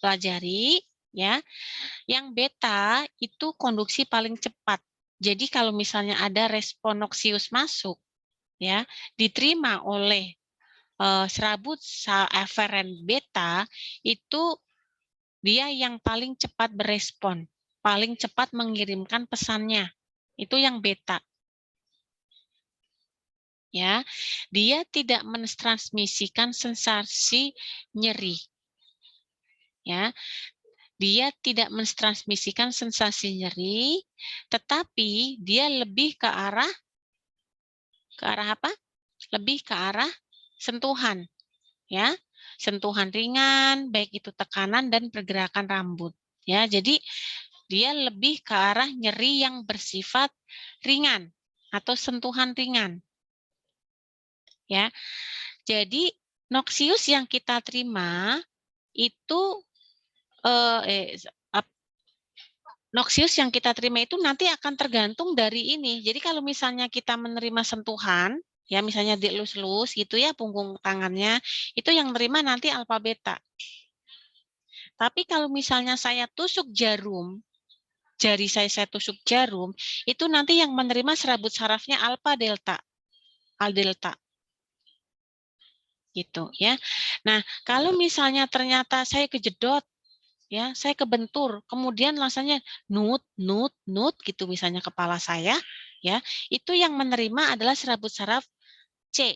pelajari ya. Yang beta itu konduksi paling cepat. Jadi kalau misalnya ada respon noksius masuk, ya diterima oleh serabut eferen beta, itu dia yang paling cepat berespon, paling cepat mengirimkan pesannya. Itu yang beta. Ya, dia tidak mentransmisikan sensasi nyeri. Ya, dia tidak mentransmisikan sensasi nyeri, tetapi dia lebih ke arah apa? Lebih ke arah sentuhan, ya, sentuhan ringan, baik itu tekanan dan pergerakan rambut, ya. Jadi dia lebih ke arah nyeri yang bersifat ringan atau sentuhan ringan, ya. Jadi noksius yang kita terima itu noksius yang kita terima itu nanti akan tergantung dari ini. Jadi kalau misalnya kita menerima sentuhan, ya misalnya dielus-elus gitu ya punggung tangannya, itu yang menerima nanti alfa beta. Tapi kalau misalnya saya tusuk jarum, jari saya tusuk jarum, itu nanti yang menerima serabut sarafnya alfa delta, al delta. Gitu ya. Nah, kalau misalnya ternyata saya kejedot, ya saya kebentur, kemudian rasanya nut gitu misalnya kepala saya, ya itu yang menerima adalah serabut saraf C.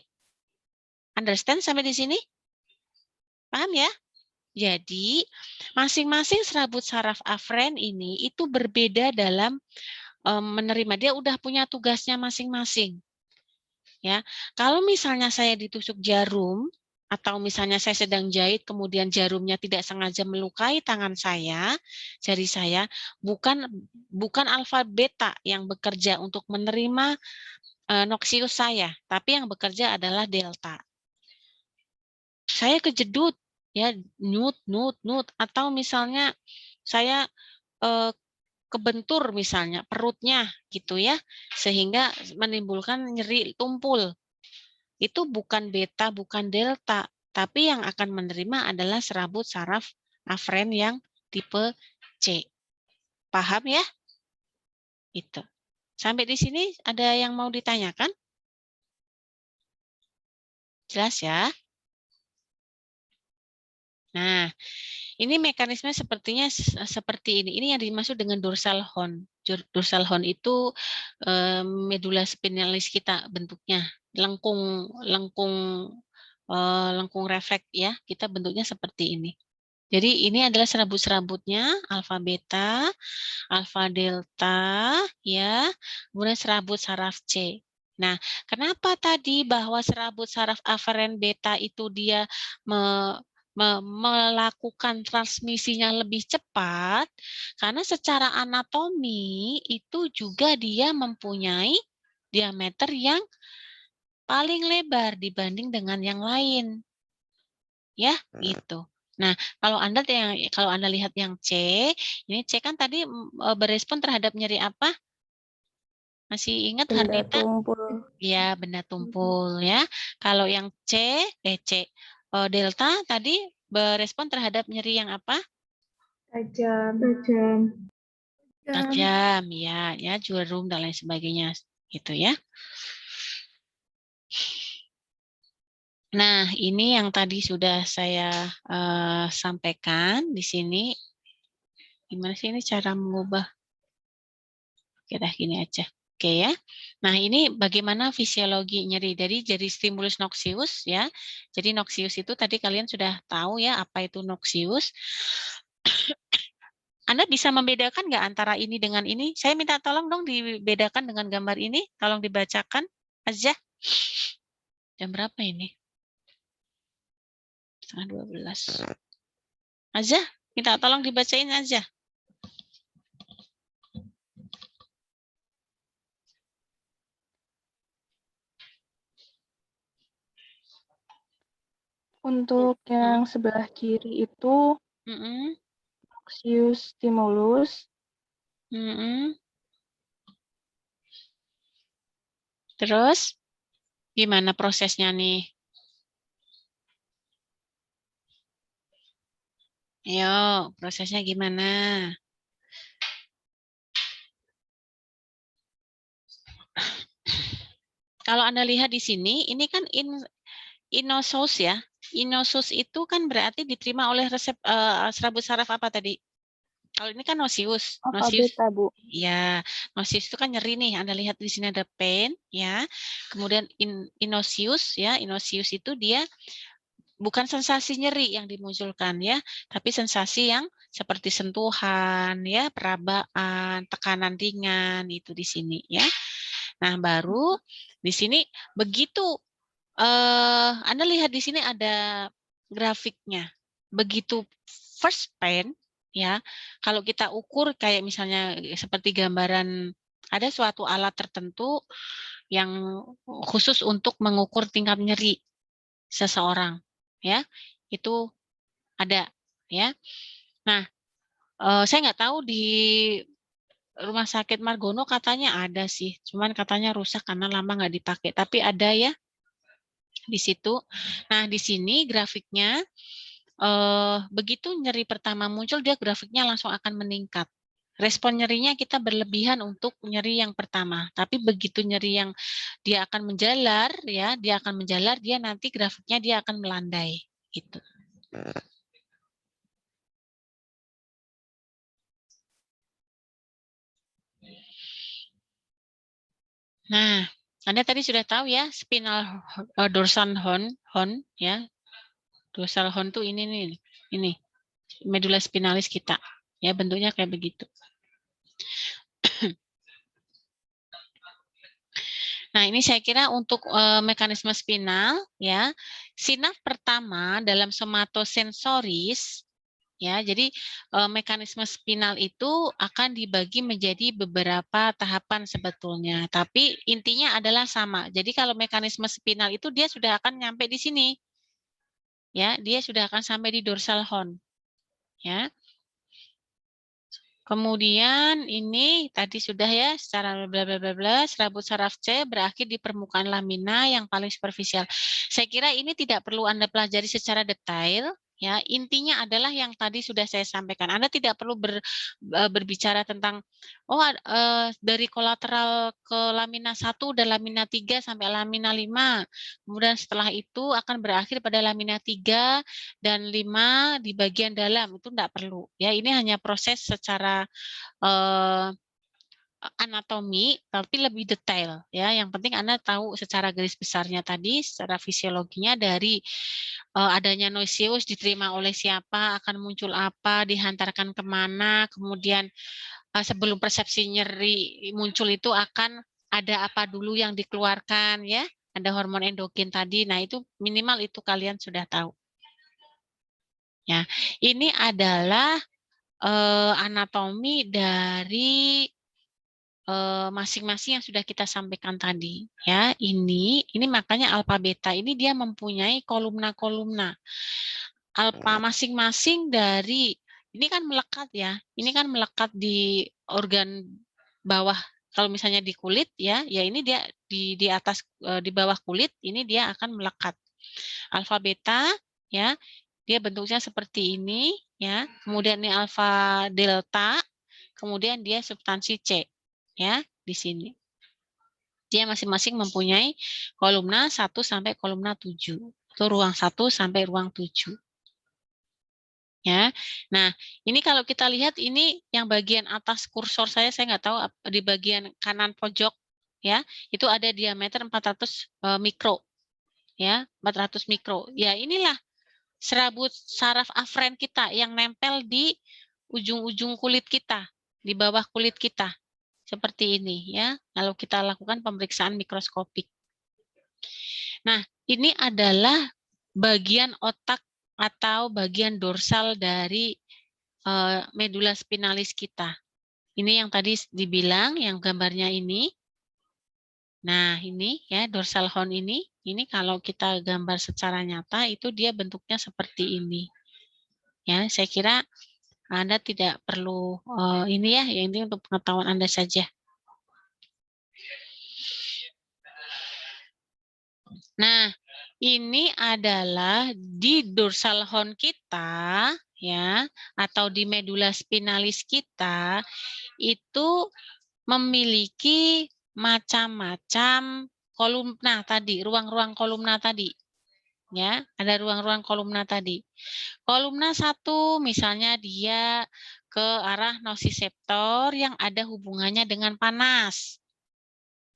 Understand sampai di sini? Paham ya? Jadi masing-masing serabut saraf aferen ini itu berbeda dalam menerima, dia udah punya tugasnya masing-masing. Ya, kalau misalnya saya ditusuk jarum, atau misalnya saya sedang jahit, kemudian jarumnya tidak sengaja melukai tangan saya, jari saya, bukan alfa beta yang bekerja untuk menerima noksius saya, tapi yang bekerja adalah delta. Saya kejedut, ya nut, atau misalnya saya kebentur misalnya perutnya, gitu ya, sehingga menimbulkan nyeri tumpul. Itu bukan beta, bukan delta, tapi yang akan menerima adalah serabut saraf aferen yang tipe C. Paham ya? Itu. Sampai di sini ada yang mau ditanyakan? Jelas ya? Nah, ini mekanisme sepertinya seperti ini. Ini yang dimaksud dengan dorsal horn. Dorsal horn itu medula spinalis kita bentuknya, lengkung refleks ya. Kita bentuknya seperti ini. Jadi ini adalah serabut-serabutnya alfa beta, alfa delta, ya, kemudian serabut saraf C. Nah, kenapa tadi bahwa serabut saraf aferen beta itu dia melakukan transmisinya lebih cepat? Karena secara anatomi itu juga dia mempunyai diameter yang paling lebar dibanding dengan yang lain. Ya, gitu. Nah, kalau Anda lihat yang C, ini C kan tadi berespon terhadap nyeri apa? Masih ingat Benda Hardita? tumpul. Ya, benda tumpul ya. Kalau yang delta tadi berespon terhadap nyeri yang apa? Tajam. Tajam, ya, jarum dan lain sebagainya, gitu ya. Nah, ini yang tadi sudah saya sampaikan di sini. Gimana sih ini cara mengubah? Oke, dah gini aja. Oke ya. Nah, ini bagaimana fisiologi nyeri dari stimulus noksius ya. Jadi noksius itu tadi kalian sudah tahu ya apa itu noksius. Anda bisa membedakan nggak antara ini dengan ini? Saya minta tolong dong dibedakan dengan gambar ini. Tolong dibacakan aja. Jam berapa ini? 11:30. Aja, minta tolong dibacain aja. Untuk yang sebelah kiri itu nucleus stimulus. Terus gimana prosesnya nih? Ayo, prosesnya gimana? Kalau Anda lihat di sini, ini kan inosus ya. Inosus itu kan berarti diterima oleh resep serabut saraf apa tadi? Kalau ini kan nosius. Alfa beta, Bu. Ya, nosius itu kan nyeri nih. Anda lihat di sini ada pain ya. Kemudian inosius ya. Inosius itu dia bukan sensasi nyeri yang dimunculkan ya, tapi sensasi yang seperti sentuhan ya, perabaan, tekanan ringan itu di sini ya. Nah, baru di sini begitu Anda lihat di sini ada grafiknya. Begitu first pain ya, kalau kita ukur kayak misalnya seperti gambaran ada suatu alat tertentu yang khusus untuk mengukur tingkat nyeri seseorang ya, itu ada ya. Nah, saya nggak tahu di Rumah Sakit Margono katanya ada sih, cuman katanya rusak karena lama nggak dipakai, tapi ada ya di situ. Nah, di sini grafiknya begitu nyeri pertama muncul, dia grafiknya langsung akan meningkat. Respon nyerinya kita berlebihan untuk nyeri yang pertama, tapi begitu nyeri yang dia akan menjalar ya, dia nanti grafiknya dia akan melandai gitu. Nah, Anda tadi sudah tahu ya spinal dorsal horn ya. Dorsal horn tuh ini nih, ini medula spinalis kita. Ya, bentuknya kayak begitu. Nah, ini saya kira untuk mekanisme spinal ya. Sinaf pertama dalam somatosensoris ya. Jadi mekanisme spinal itu akan dibagi menjadi beberapa tahapan sebetulnya, tapi intinya adalah sama. Jadi kalau mekanisme spinal itu dia sudah akan nyampe di sini. Ya, dia sudah akan sampai di dorsal horn. Ya. Kemudian ini tadi sudah ya secara bla bla bla bla, serabut saraf C berakhir di permukaan lamina yang paling superficial. Saya kira ini tidak perlu Anda pelajari secara detail ya. Intinya adalah yang tadi sudah saya sampaikan. Anda tidak perlu berbicara tentang dari kolateral ke lamina 1 dan lamina 3 sampai lamina 5. Kemudian setelah itu akan berakhir pada lamina 3 dan 5 di bagian dalam, itu tidak perlu ya. Ini hanya proses secara anatomi tapi lebih detail ya. Yang penting Anda tahu secara garis besarnya tadi, secara fisiologinya dari adanya nosius diterima oleh siapa, akan muncul apa, dihantarkan kemana, kemudian sebelum persepsi nyeri muncul itu akan ada apa dulu yang dikeluarkan ya, ada hormon endogen tadi. Nah, itu minimal itu kalian sudah tahu. Ya, ini adalah anatomi dari masing-masing yang sudah kita sampaikan tadi ya. Ini makanya alfa beta ini dia mempunyai kolumna-kolumna. Alfa masing-masing dari ini kan melekat ya. Ini kan melekat di organ bawah. Kalau misalnya di kulit ya, ya ini dia di atas di bawah kulit ini dia akan melekat. Alfa beta ya, dia bentuknya seperti ini ya. Kemudian ini alfa delta, kemudian dia substansi C ya di sini. Dia masing-masing mempunyai kolumna 1 sampai kolumna 7. Itu ruang 1 sampai ruang 7. Ya. Nah, ini kalau kita lihat ini yang bagian atas kursor saya nggak tahu di bagian kanan pojok ya, itu ada diameter 400 mikro. Ya, 400 mikro. Ya, inilah serabut saraf afren kita yang nempel di ujung-ujung kulit kita, di bawah kulit kita. Seperti ini ya, kalau kita lakukan pemeriksaan mikroskopik. Nah, ini adalah bagian otak atau bagian dorsal dari medula spinalis kita. Ini yang tadi dibilang, yang gambarnya ini. Nah, ini ya dorsal horn ini kalau kita gambar secara nyata itu dia bentuknya seperti ini. Ya, saya kira Anda tidak perlu ini ya, yang ini untuk pengetahuan Anda saja. Nah, ini adalah di dorsal horn kita ya, atau di medula spinalis kita itu memiliki macam-macam kolumna tadi, ruang-ruang kolumna tadi. Ya, ada ruang-ruang kolumna tadi. Kolumna 1 misalnya dia ke arah nociceptor yang ada hubungannya dengan panas.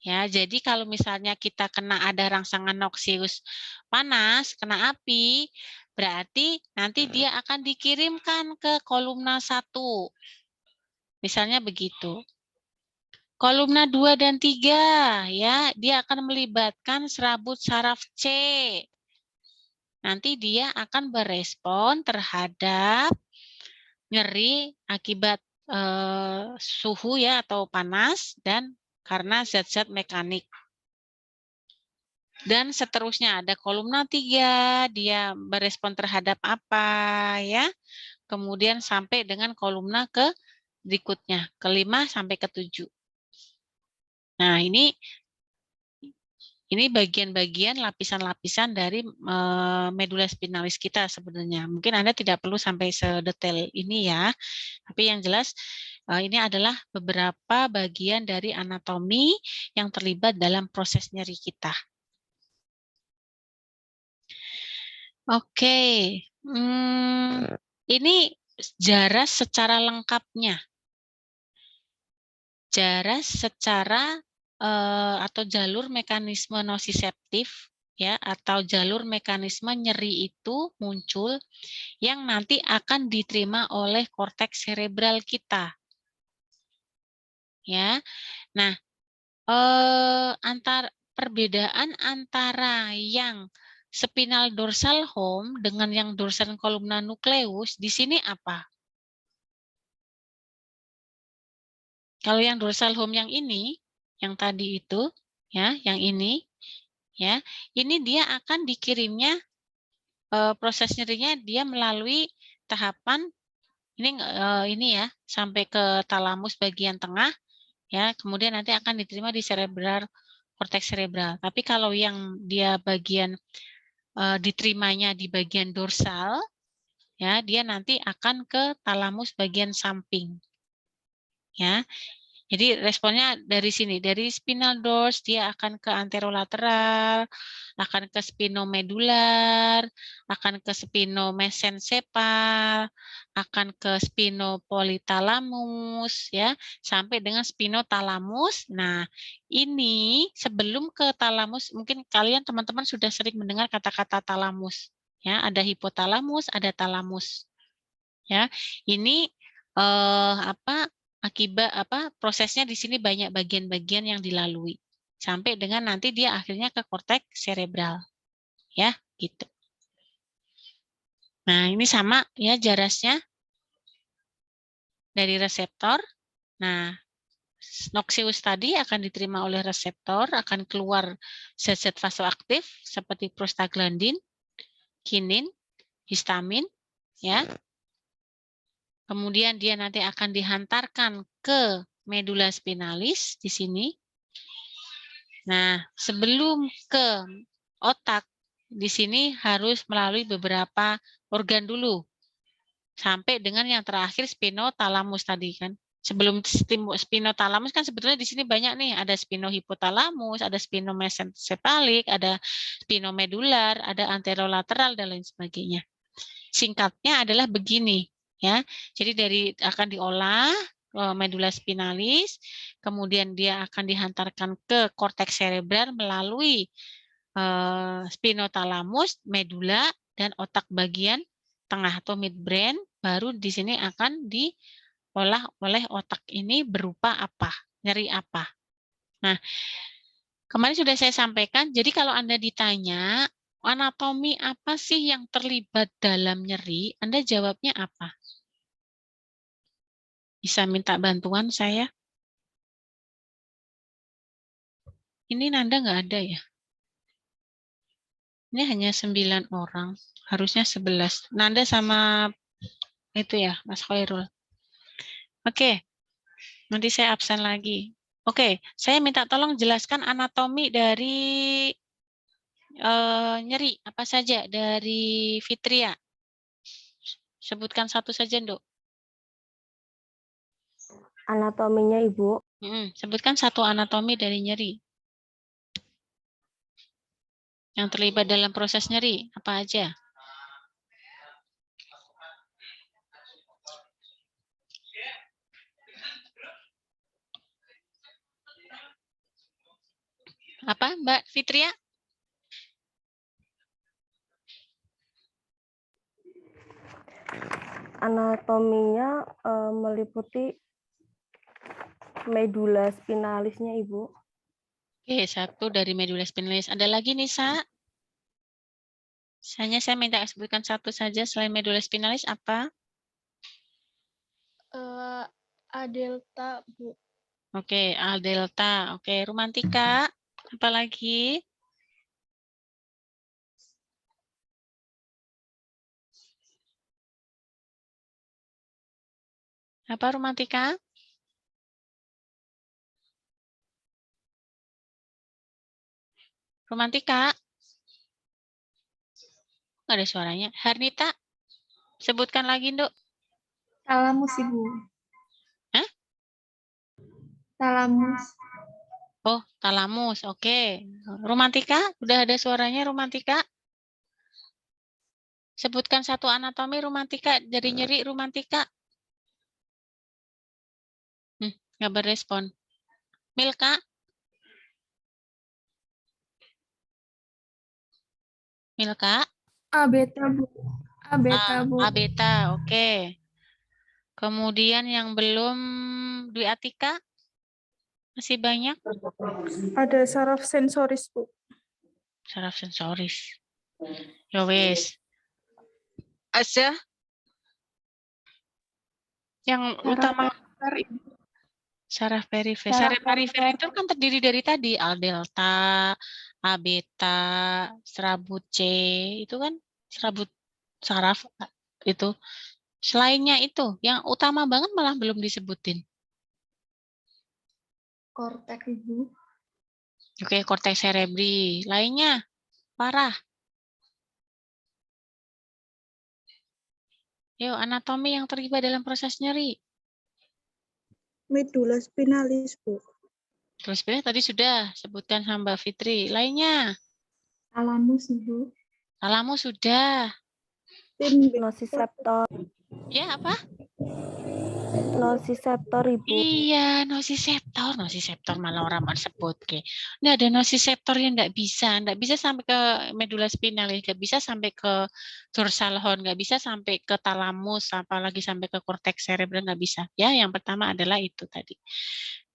Ya, jadi kalau misalnya kita kena ada rangsangan noxious panas, kena api, berarti nanti dia akan dikirimkan ke kolumna 1. Misalnya begitu. Kolumna 2 dan 3 ya, dia akan melibatkan serabut saraf C. Nanti dia akan berespon terhadap nyeri akibat suhu ya atau panas dan karena zat-zat mekanik. Dan seterusnya ada kolumna 3, dia berespon terhadap apa ya. Kemudian sampai dengan kolumna ke berikutnya, ke-5 sampai ke-7. Nah, ini bagian-bagian lapisan-lapisan dari medula spinalis kita sebenarnya. Mungkin Anda tidak perlu sampai sedetail ini ya. Tapi yang jelas ini adalah beberapa bagian dari anatomi yang terlibat dalam proses nyeri kita. Oke, ini jaras secara lengkapnya. Jaras secara atau jalur mekanisme nociceptif ya atau jalur mekanisme nyeri itu muncul yang nanti akan diterima oleh korteks cerebral kita. Ya. Nah, perbedaan antara yang spinal dorsal horn dengan yang dorsal columna nucleus di sini apa? Kalau yang dorsal horn yang ini, yang tadi itu, ya, yang ini, ya, ini dia akan dikirimnya proses nyerinya dia melalui tahapan ini ya sampai ke talamus bagian tengah, ya, kemudian nanti akan diterima di cerebral korteks cerebral. Tapi kalau yang dia bagian diterimanya di bagian dorsal, ya, dia nanti akan ke talamus bagian samping, ya. Jadi responnya dari sini, dari spinal dors dia akan ke anterolateral, akan ke spinomedular, akan ke spinomesencepal, akan ke spinopolitalamus, ya, sampai dengan spinotalamus. Nah, ini sebelum ke talamus, mungkin kalian teman-teman sudah sering mendengar kata-kata talamus, ya, ada hipotalamus, ada talamus, ya. Ini akibat prosesnya di sini banyak bagian-bagian yang dilalui sampai dengan nanti dia akhirnya ke korteks cerebral ya gitu. Nah, ini sama ya jarasnya dari reseptor. Nah, noxious tadi akan diterima oleh reseptor, akan keluar zat-zat vasoaktif seperti prostaglandin, kinin, histamin ya. Kemudian dia nanti akan dihantarkan ke medula spinalis di sini. Nah, sebelum ke otak, di sini harus melalui beberapa organ dulu. Sampai dengan yang terakhir spinotalamus tadi kan. Sebelum spinotalamus kan sebetulnya di sini banyak nih, ada spinohipotalamus, ada spinomesencepalik, ada spinomedular, ada anterolateral dan lain sebagainya. Singkatnya adalah begini. Ya, jadi akan diolah medula spinalis, kemudian dia akan dihantarkan ke korteks cerebral melalui spinotalamus, medula, dan otak bagian tengah atau midbrain, baru di sini akan diolah oleh otak ini berupa apa, nyeri apa. Nah, kemarin sudah saya sampaikan, jadi kalau Anda ditanya, anatomi apa sih yang terlibat dalam nyeri, Anda jawabnya apa? Bisa minta bantuan saya? Ini Nanda nggak ada ya? Ini hanya 9 orang. Harusnya 11. Nanda sama itu ya, Mas Khairul. Oke. Nanti saya absen lagi. Oke, saya minta tolong jelaskan anatomi dari nyeri. Apa saja dari Fitria? Sebutkan satu saja, Nduk. Anatominya, Ibu. Sebutkan satu anatomi dari nyeri. Yang terlibat dalam proses nyeri, apa aja? Apa, Mbak Fitria? Anatominya meliputi medula spinalisnya, Ibu. Oke, satu dari medula spinalis. Ada lagi, Nisa? Hanya saya minta sebutkan satu saja selain medula spinalis, apa? A delta, Bu. Oke, A delta. Oke, Romantika. Apa lagi? Apa Romantika? Romantika? Nggak ada suaranya. Harnita? Sebutkan lagi, Nduk. Talamus, Ibu. Hah? Talamus. Oh, talamus. Oke. Romantika? Udah ada suaranya, Romantika? Sebutkan satu anatomi, Romantika. Dari nyeri, Romantika. Nggak berespon. Milka? Milka? A beta, Bu. A beta, Bu. A beta, oke. Kemudian yang belum Dwi Atika? Masih banyak? Ada saraf sensoris, Bu. Saraf sensoris. Ya wes. Aja. Yang utama saraf perifer. Saraf perifer itu kan terdiri dari tadi A delta, A beta, serabut C, itu kan serabut saraf itu. Selainnya itu, yang utama banget malah belum disebutin. Korteks, Ibu. Oke, korteks cerebri. Lainnya, parah. Yuk, anatomi yang terlibat dalam proses nyeri. Medula spinalis, Bu. Terus tadi sudah sebutkan sama Mbak Fitri. Lainnya? Talamus, Ibu. Talamus sudah. Nociceptor. Ya, apa? Nociceptor, Ibu. Iya, nociceptor. Nociceptor malah orang sebut. Ini ada nociceptor yang nggak bisa sampai ke medula spinalis, nggak bisa sampai ke dorsal horn, nggak bisa sampai ke talamus, apalagi sampai ke korteks cerebral, nggak bisa. Ya, yang pertama adalah itu tadi.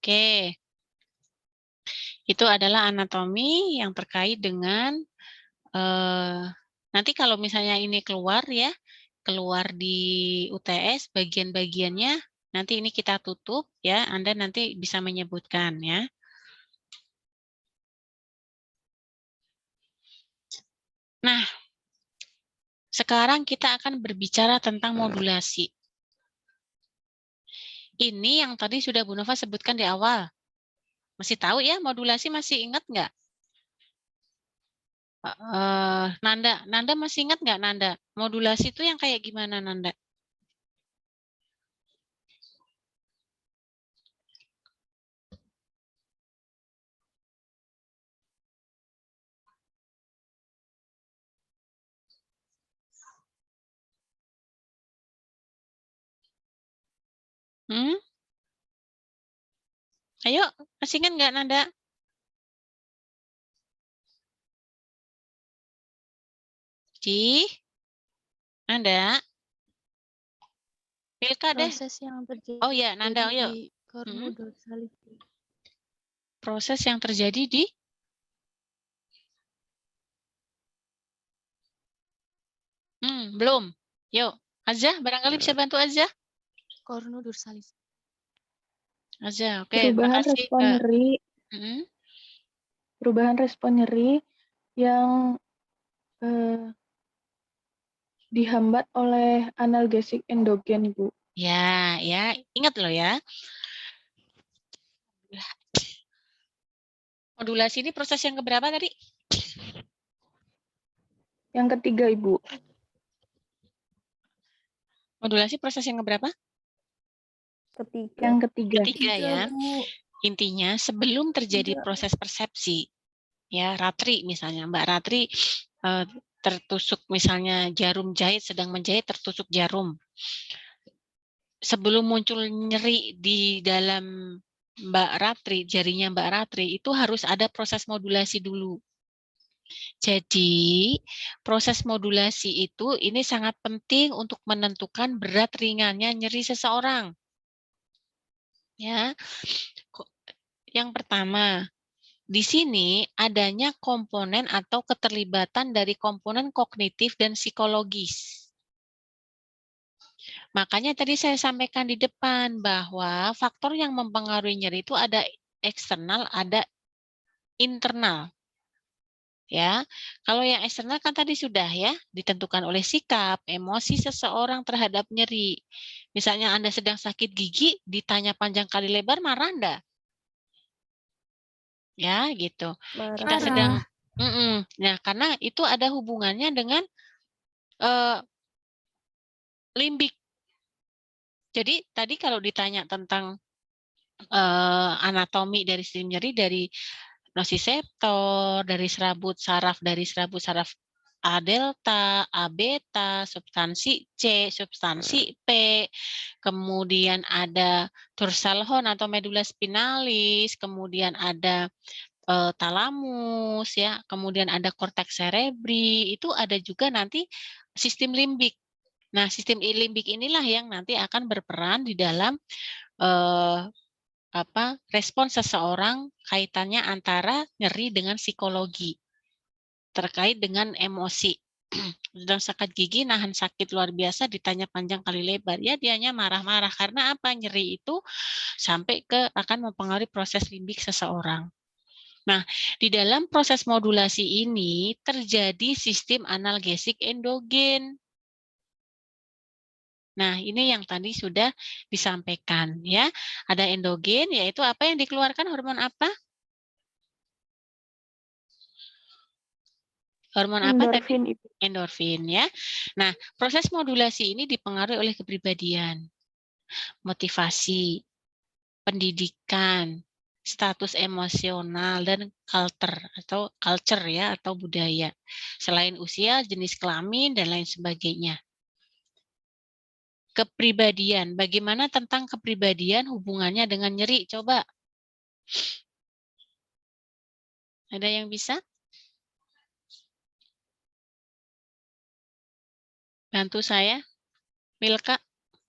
Oke. Itu adalah anatomi yang terkait dengan nanti kalau misalnya ini keluar ya, keluar di UTS bagian-bagiannya, nanti ini kita tutup ya, Anda nanti bisa menyebutkan ya. Nah, sekarang kita akan berbicara tentang modulasi. Ini yang tadi sudah Bu Nova sebutkan di awal. Masih tahu ya modulasi, masih ingat nggak? Nanda masih ingat nggak Nanda? Modulasi itu yang kayak gimana Nanda? Ayo, masih ingat nggak Nanda? Nanda? Milka deh. Proses yang terjadi Oh ya, Nanda, ayo. di kornodorsalis. Proses yang terjadi di? Belum. Yuk, Azza, barangkali bisa bantu Azza? Kornodorsalis. Azza, oke. Perubahan Makasih, respon nyeri. perubahan respon nyeri yang dihambat oleh analgesik endogen, Bu. Ya, ingat loh ya. Modulasi ini proses yang keberapa tadi? Yang ketiga, Ibu. Modulasi proses yang keberapa? Ketiga. Yang ketiga. Ketiga ya. Intinya sebelum terjadi proses persepsi, ya Ratri misalnya, Mbak Ratri tertusuk misalnya jarum jahit, sedang menjahit tertusuk jarum. Sebelum muncul nyeri di dalam Mbak Ratri, jarinya Mbak Ratri, itu harus ada proses modulasi dulu. Jadi, proses modulasi itu ini sangat penting untuk menentukan berat ringannya nyeri seseorang. Ya. Yang pertama, di sini adanya komponen atau keterlibatan dari komponen kognitif dan psikologis. Makanya tadi saya sampaikan di depan bahwa faktor yang mempengaruhi nyeri itu ada eksternal, ada internal. Ya, kalau yang eksternal kan tadi sudah ya ditentukan oleh sikap, emosi seseorang terhadap nyeri. Misalnya Anda sedang sakit gigi, ditanya panjang kali lebar, marah Anda? Ya, gitu. Marah. Kita sedang, nah karena itu ada hubungannya dengan limbik. Jadi tadi kalau ditanya tentang anatomi dari sistem nyeri, dari nosiseptor, dari serabut saraf A delta, A beta, substansi C, substansi P, kemudian ada dorsal horn atau medula spinalis, kemudian ada talamus, ya, kemudian ada korteks cerebri, itu ada juga nanti sistem limbik. Nah, sistem limbik inilah yang nanti akan berperan di dalam respon seseorang kaitannya antara nyeri dengan psikologi terkait dengan emosi. Sedang sakit gigi, nahan sakit luar biasa, ditanya panjang kali lebar, ya dianya marah-marah karena apa? Nyeri itu sampai ke akan mempengaruhi proses limbik seseorang. Nah, di dalam proses modulasi ini terjadi sistem analgesik endogen. Nah, ini yang tadi sudah disampaikan ya. Ada endogen, yaitu apa yang dikeluarkan, hormon apa? Hormon apa tadi? Endorfin ya. Nah, proses modulasi ini dipengaruhi oleh kepribadian, motivasi, pendidikan, status emosional, dan culture ya atau budaya. Selain usia, jenis kelamin dan lain sebagainya. Kepribadian, bagaimana tentang kepribadian hubungannya dengan nyeri? Coba. Ada yang bisa? Bantu saya, Milka.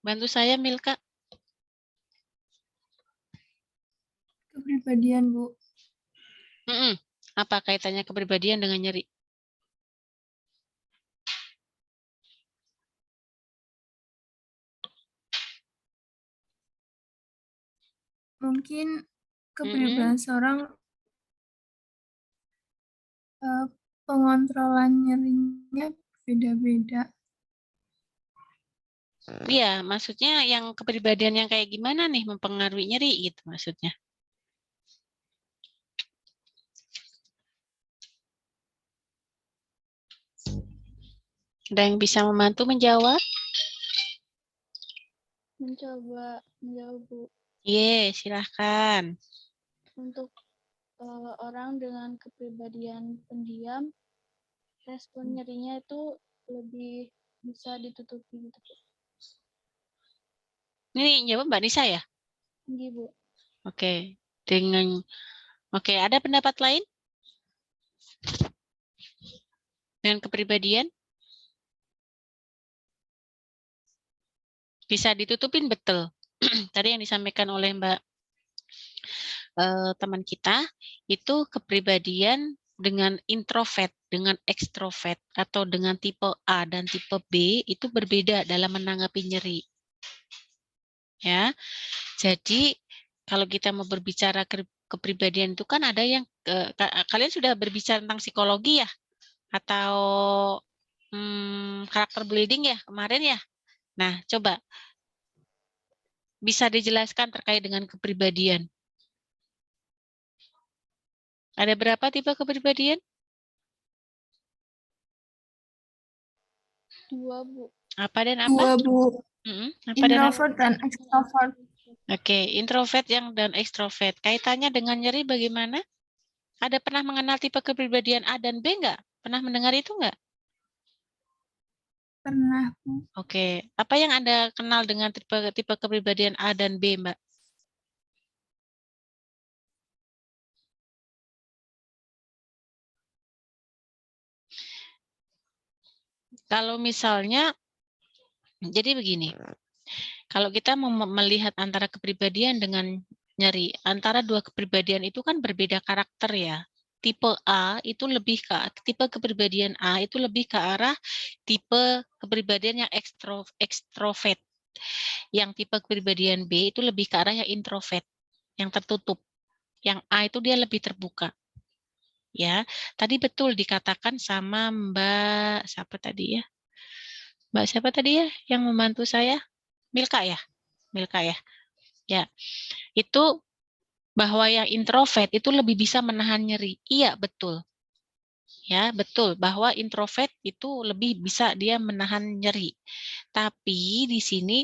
Bantu saya, Milka. Kepribadian, Bu. Apa kaitannya kepribadian dengan nyeri? Mungkin kepribadian seorang pengontrolan nyerinya beda-beda. Iya, maksudnya yang kepribadian yang kayak gimana nih mempengaruhi nyeri gitu maksudnya. Ada yang bisa membantu menjawab? Mencoba menjawab, Bu. Silahkan. Untuk orang dengan kepribadian pendiam, respon nyerinya itu lebih bisa ditutupi gitu. Ini jawab Mbak Nisa ya? Iya, Bu. Oke. Ada pendapat lain? Dengan kepribadian? Bisa ditutupin betul. Tadi yang disampaikan oleh Mbak teman kita, itu kepribadian dengan introvert, dengan ekstrovert, atau dengan tipe A dan tipe B itu berbeda dalam menanggapi nyeri. Ya, jadi kalau kita mau berbicara kepribadian itu kan ada yang kalian sudah berbicara tentang psikologi ya? Atau karakter bleeding ya kemarin ya? Nah, coba bisa dijelaskan terkait dengan kepribadian. Ada berapa tipe kepribadian? 2, Bu. Apa dan apa? 2, Bu. Apa dan apa? Introvert dan extrovert. Oke, introvert dan ekstrovert. Kaitannya dengan nyeri bagaimana? Ada pernah mengenal tipe kepribadian A dan B enggak? Pernah mendengar itu enggak? Pernah, Bu. Oke, apa yang Anda kenal dengan tipe kepribadian A dan B, Mbak? Kalau misalnya, jadi begini, kalau kita melihat antara kepribadian dengan nyeri, antara dua kepribadian itu kan berbeda karakter ya. Tipe A itu lebih ke tipe kepribadian A itu lebih ke arah tipe kepribadian yang ekstrovert. Yang tipe kepribadian B itu lebih ke arah yang introvert, yang tertutup. Yang A itu dia lebih terbuka. Ya, tadi betul dikatakan sama Mbak siapa tadi ya? Mbak siapa tadi ya yang membantu saya? Milka ya? Milka ya? Ya, itu bahwa yang introvert itu lebih bisa menahan nyeri. Iya, betul. Ya, betul bahwa introvert itu lebih bisa dia menahan nyeri. Tapi di sini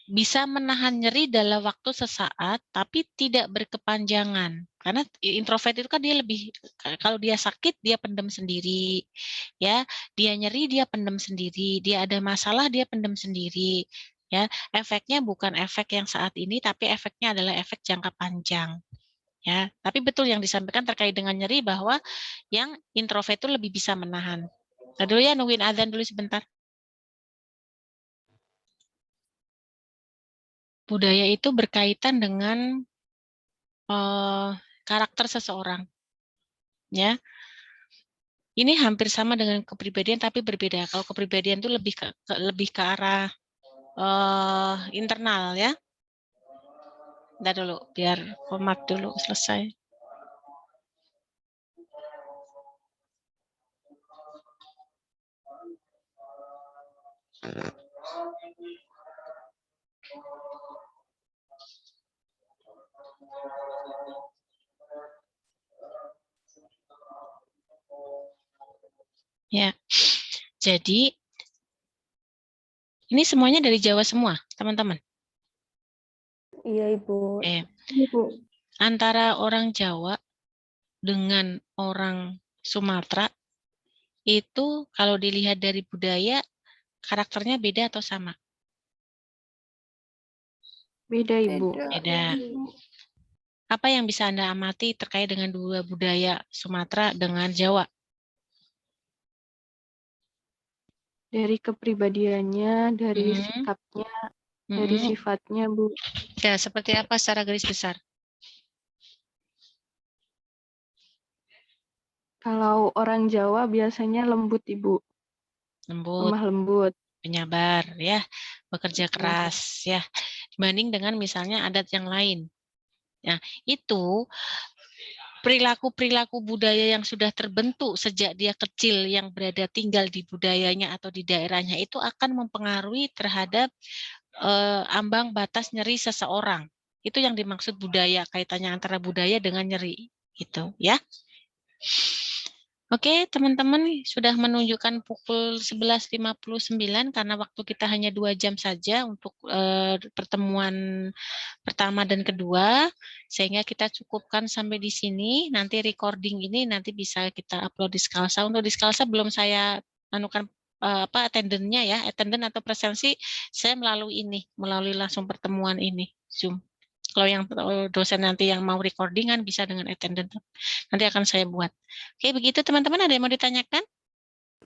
bisa menahan nyeri dalam waktu sesaat, tapi tidak berkepanjangan. Karena introvert itu kan dia lebih, kalau dia sakit, dia pendam sendiri. Ya, dia nyeri, dia pendam sendiri. Dia ada masalah, dia pendam sendiri. Ya, efeknya bukan efek yang saat ini, tapi efeknya adalah efek jangka panjang. Ya, tapi betul yang disampaikan terkait dengan nyeri bahwa yang introvert itu lebih bisa menahan. Nah, dulu ya, nungguin azan dulu sebentar. Budaya itu berkaitan dengan karakter seseorang. Ya, ini hampir sama dengan kepribadian tapi berbeda. Kalau kepribadian itu lebih ke arah internal ya. Ntar dulu, biar format dulu selesai. Ya, jadi ini semuanya dari Jawa semua, teman-teman. Iya, Ibu. Ibu. Antara orang Jawa dengan orang Sumatera itu kalau dilihat dari budaya karakternya beda atau sama? Beda, Ibu. Beda. Apa yang bisa Anda amati terkait dengan dua budaya Sumatera dengan Jawa? Dari kepribadiannya, dari sikapnya, dari sifatnya, Bu. Ya, seperti apa secara garis besar? Kalau orang Jawa biasanya lembut, Ibu. Lembut, Lemah lembut. penyabar, ya, bekerja keras, ya, dibanding dengan misalnya adat yang lain. Nah, itu perilaku-perilaku budaya yang sudah terbentuk sejak dia kecil yang berada tinggal di budayanya atau di daerahnya itu akan mempengaruhi terhadap ambang batas nyeri seseorang. Itu yang dimaksud budaya, kaitannya antara budaya dengan nyeri, gitu ya. Oke, teman-teman sudah menunjukkan pukul 11.59 karena waktu kita hanya 2 jam saja untuk pertemuan pertama dan kedua, sehingga kita cukupkan sampai di sini. Nanti recording ini nanti bisa kita upload di Skalsa. Untuk di Skalsa belum saya anukan attendance-nya ya, attendance atau presensi saya melalui langsung pertemuan ini Zoom. Kalau yang dosen nanti yang mau recordingan bisa dengan attendance. Nanti akan saya buat. Oke, begitu teman-teman. Ada yang mau ditanyakan?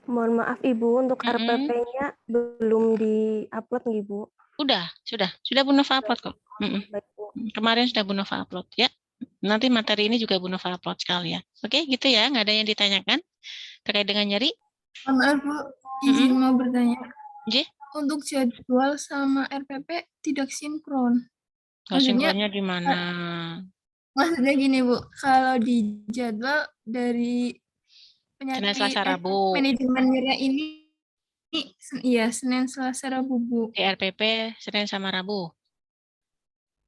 Mohon maaf Ibu, untuk RPP-nya belum di-upload nih Bu? Sudah Bu Nova upload kok. Baik, Bu. Kemarin sudah Bu Nova upload ya. Nanti materi ini juga Bu Nova upload sekali ya. Oke, gitu ya. Nggak ada yang ditanyakan terkait dengan nyeri? Maaf Bu, izin mau bertanya. Oke. Untuk jadwal sama RPP tidak sinkron. Sinkronnya di mana? Maksudnya gini, Bu, kalau di jadwal dari Senin, penyakit Selasa, Rabu. manajemennya ini iya Senin, Selasa, Rabu, Bu. Di RPP Senin sama Rabu.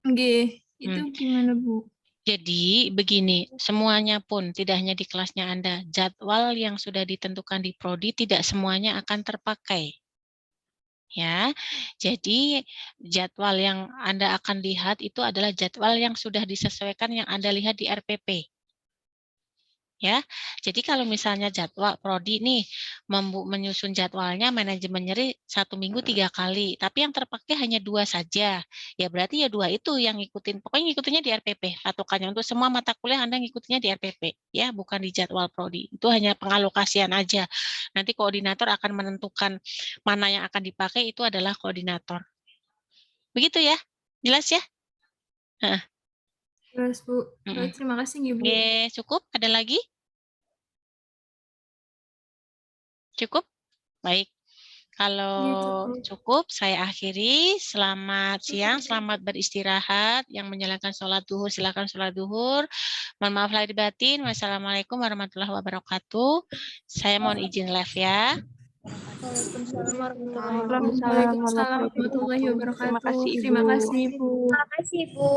Oke, itu gimana, Bu? Jadi begini, semuanya pun tidak hanya di kelasnya Anda, jadwal yang sudah ditentukan di prodi tidak semuanya akan terpakai. Ya, jadi jadwal yang Anda akan lihat itu adalah jadwal yang sudah disesuaikan yang Anda lihat di RPP. Ya, jadi kalau misalnya jadwal prodi nih menyusun jadwalnya manajemen nyeri 1 minggu 3 kali, tapi yang terpakai hanya 2 saja. Ya berarti ya 2 itu yang ngikutin, pokoknya ngikutinnya di RPP. Patokannya untuk semua mata kuliah Anda ngikutinnya di RPP, ya bukan di jadwal prodi. Itu hanya pengalokasian aja. Nanti koordinator akan menentukan mana yang akan dipakai, itu adalah koordinator. Begitu ya, jelas ya? Jelas, Bu. Terima kasih, Ibu. Oke, cukup? Ada lagi? Cukup? Baik. Kalau cukup, saya akhiri. Selamat siang, selamat beristirahat. Yang menjalankan sholat duhur, silakan sholat duhur. Mohon maaf lahir batin. Wassalamualaikum warahmatullahi wabarakatuh. Saya mohon izin live ya. Waalaikumsalam warahmatullahi wabarakatuh. Terima kasih, Ibu. Terima kasih, Bu. Terima kasih, Bu.